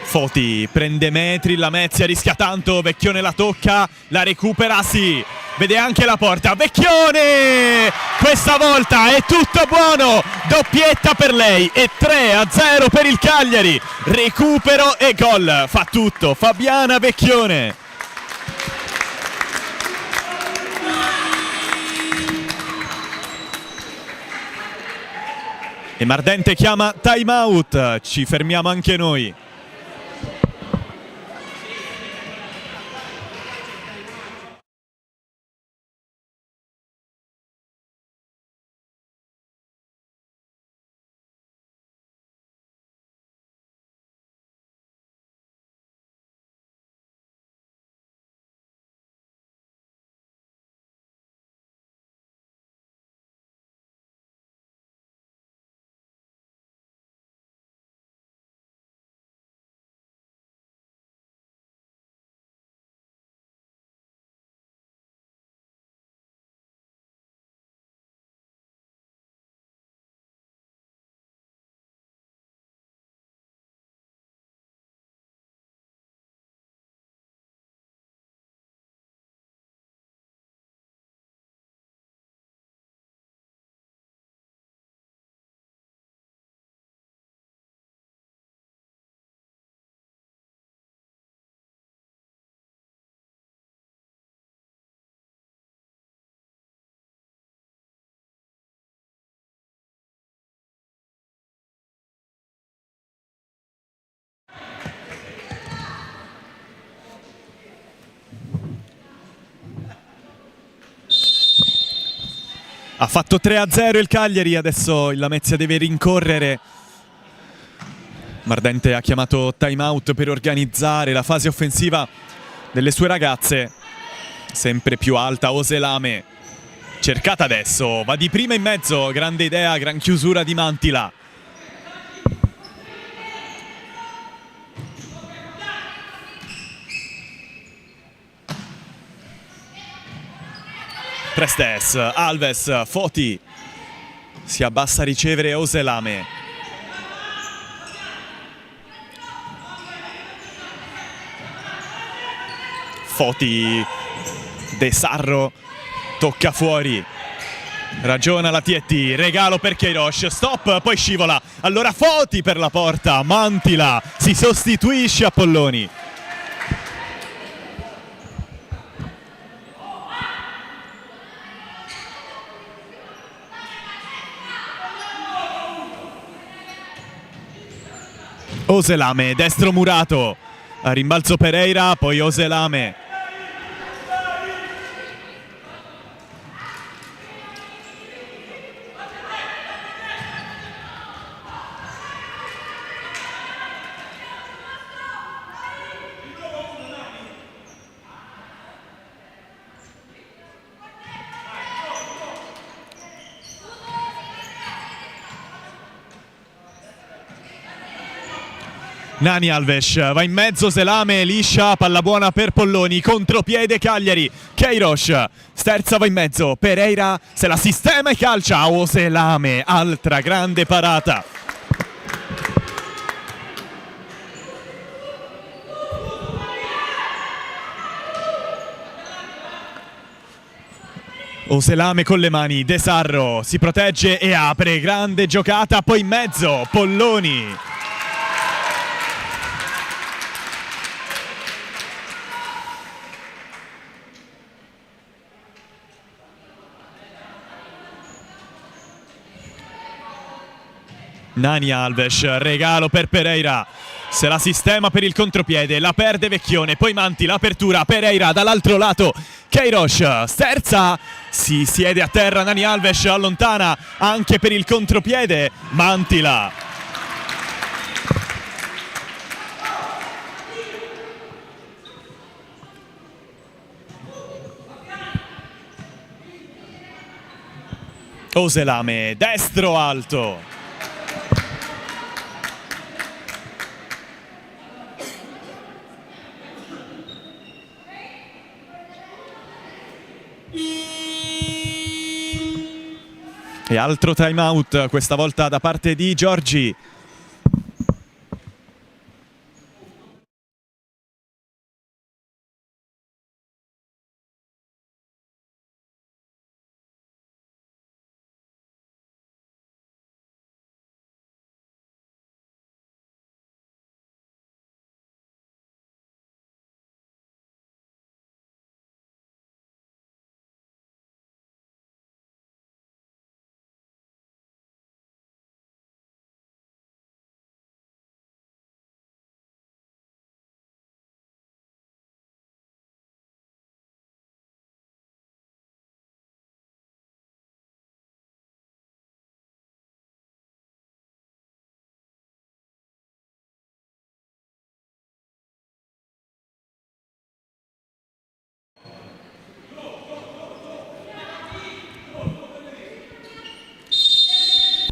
Foti prende metri, la Lamezia rischia tanto, Vecchione la tocca, la recupera, sì, vede anche la porta, Vecchione! Questa volta è tutto buono, doppietta per lei e 3-0 per il Cagliari, recupero e gol, fa tutto Fabiana Vecchione. E Mardente chiama time out, ci fermiamo anche noi. Ha fatto 3-0 il Cagliari, adesso il Lamezia deve rincorrere. Mardente ha chiamato time out per organizzare la fase offensiva delle sue ragazze. Sempre più alta Oselame, cercata adesso, va di prima in mezzo, grande idea, gran chiusura di Mantila. Prestes, Alves, Foti, si abbassa a ricevere Oselame. Foti, De Sarro, tocca fuori, ragiona la TT, regalo per Queiroz, stop, poi scivola, allora Foti per la porta, Mantila si sostituisce a Polloni. Oselame, destro murato, a rimbalzo Pereira, poi Oselame. Nani Alves va in mezzo, Selame liscia, palla buona per Polloni, contropiede Cagliari, Queiroz, Sterza va in mezzo, Pereira se la sistema e calcia, Selame, altra grande parata. Selame con le mani, De Sarro si protegge e apre, grande giocata, poi in mezzo, Polloni. Nani Alves, regalo per Pereira, se la sistema per il contropiede, la perde Vecchione, poi Manti, l'apertura, Pereira dall'altro lato, Queiroz, Sterza, si siede a terra, Nani Alves allontana anche per il contropiede, Mantila. Selame, destro alto. E altro time out, questa volta da parte di Giorgi.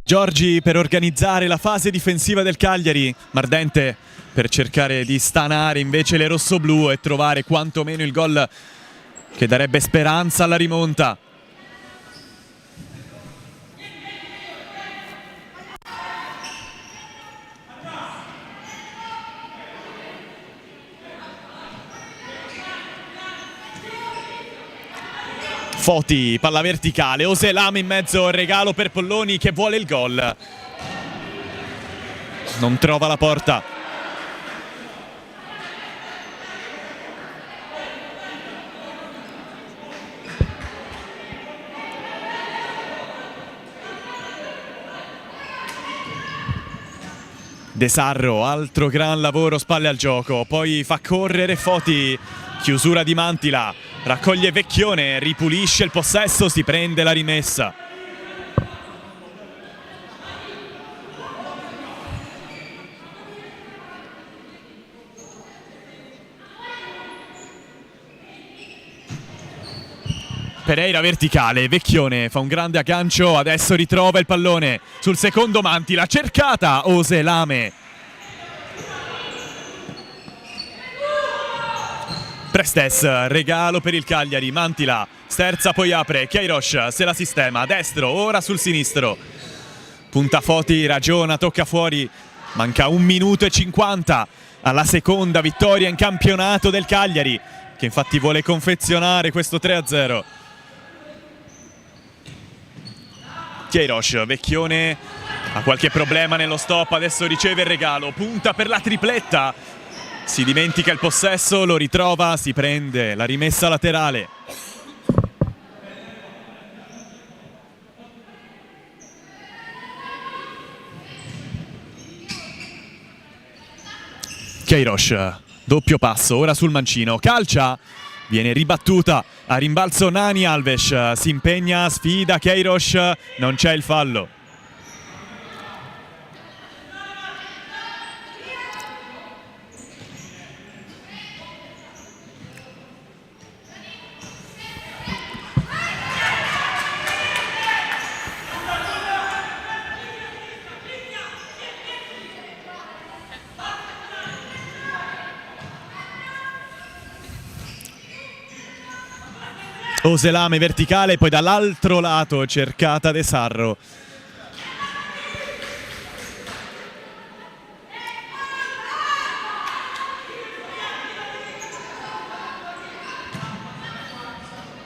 Giorgi per organizzare la fase difensiva del Cagliari, Mardente per cercare di stanare invece le rossoblù e trovare quantomeno il gol che darebbe speranza alla rimonta. Foti, palla verticale, Selame in mezzo, regalo per Polloni che vuole il gol. Non trova la porta. De Sarro, altro gran lavoro, spalle al gioco, poi fa correre Foti, chiusura di Mantila, raccoglie Vecchione, ripulisce il possesso, si prende la rimessa. Pereira verticale, Vecchione fa un grande aggancio, adesso ritrova il pallone sul secondo Mantila, cercata Selame. Prestes, regalo per il Cagliari, Mantila, Sterza poi apre, Queiroz se la sistema, destro, ora sul sinistro. Punta Foti, ragiona, tocca fuori, manca 1 minuto e 50 alla seconda vittoria in campionato del Cagliari, che infatti vuole confezionare questo 3-0. Queiroz, Vecchione ha qualche problema nello stop, adesso riceve il regalo, punta per la tripletta, si dimentica il possesso, lo ritrova, si prende la rimessa laterale. Queiroz, doppio passo, ora sul mancino, calcia, viene ribattuta, a rimbalzo Nani Alves, si impegna, sfida Queiroz, non c'è il fallo. Oselame verticale, poi dall'altro lato cercata De Sarro.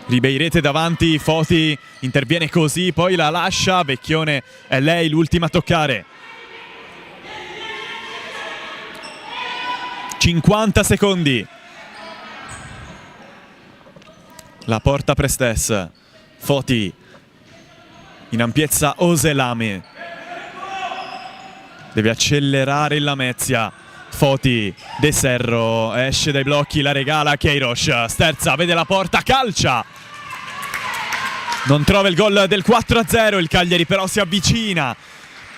Ribeirete davanti, Foti interviene così, poi la lascia, Vecchione è lei l'ultima a toccare. 50 secondi. La porta Prestes. Foti in ampiezza Oselame. Deve accelerare il Lamezia. Foti, De Serro, esce dai blocchi, la regala a Queiroz. Sterza, vede la porta, calcia. Non trova il gol del 4-0, il Cagliari però si avvicina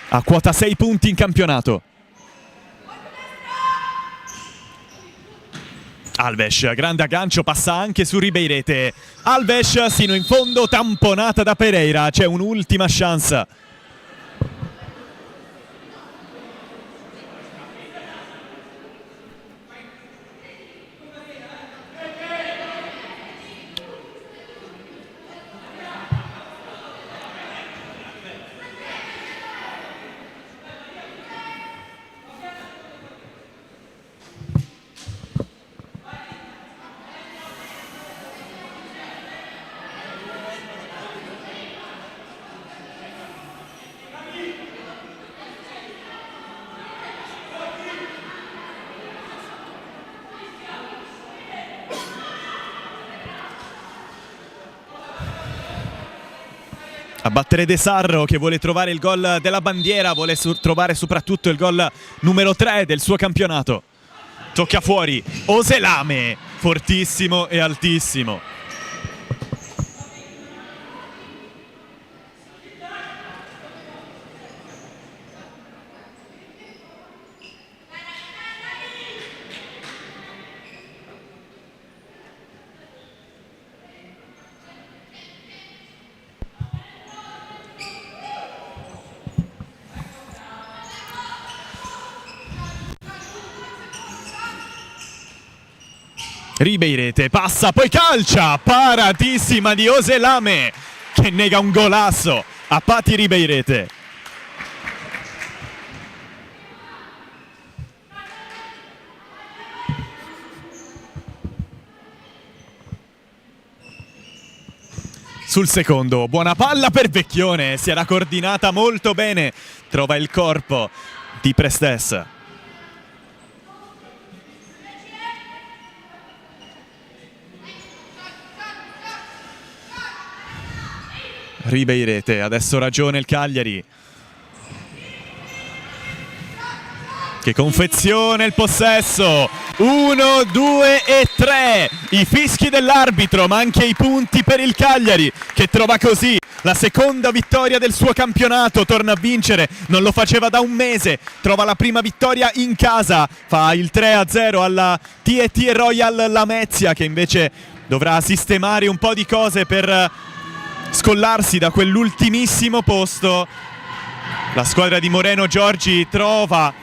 a quota 6 punti in campionato. Alves, grande aggancio, passa anche su Ribeirete. Alves sino in fondo, tamponata da Pereira, c'è un'ultima chance. A battere De Sarro che vuole trovare il gol della bandiera, vuole trovare soprattutto il gol numero 3 del suo campionato. Tocca fuori Oselame, fortissimo e altissimo. Ribeirete passa, poi calcia, paratissima di Oselame che nega un golasso a Pati Ribeirete. Sul secondo, buona palla per Vecchione, si era coordinata molto bene, trova il corpo di Prestes. Ribeirete, adesso ragione il Cagliari che confeziona il possesso. 1, 2 e 3 i fischi dell'arbitro, ma anche i punti per il Cagliari che trova così la seconda vittoria del suo campionato, torna a vincere, non lo faceva da un mese, trova la prima vittoria in casa, fa il 3-0 alla TT Royal Lamezia che invece dovrà sistemare un po' di cose per scollarsi da quell'ultimissimo posto. La squadra di Moreno Giorgi trova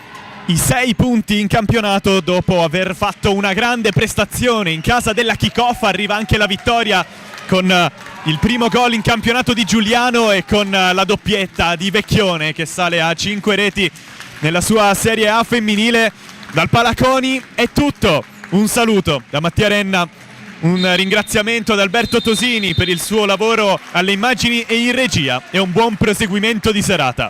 i 6 punti in campionato dopo aver fatto una grande prestazione in casa della Kick-Off. Arriva anche la vittoria con il primo gol in campionato di Giuliano e con la doppietta di Vecchione che sale a 5 reti nella sua Serie A femminile. Dal Palaconi è tutto, un saluto da Mattia Renna. Un ringraziamento ad Alberto Tosini per il suo lavoro alle immagini e in regia e un buon proseguimento di serata.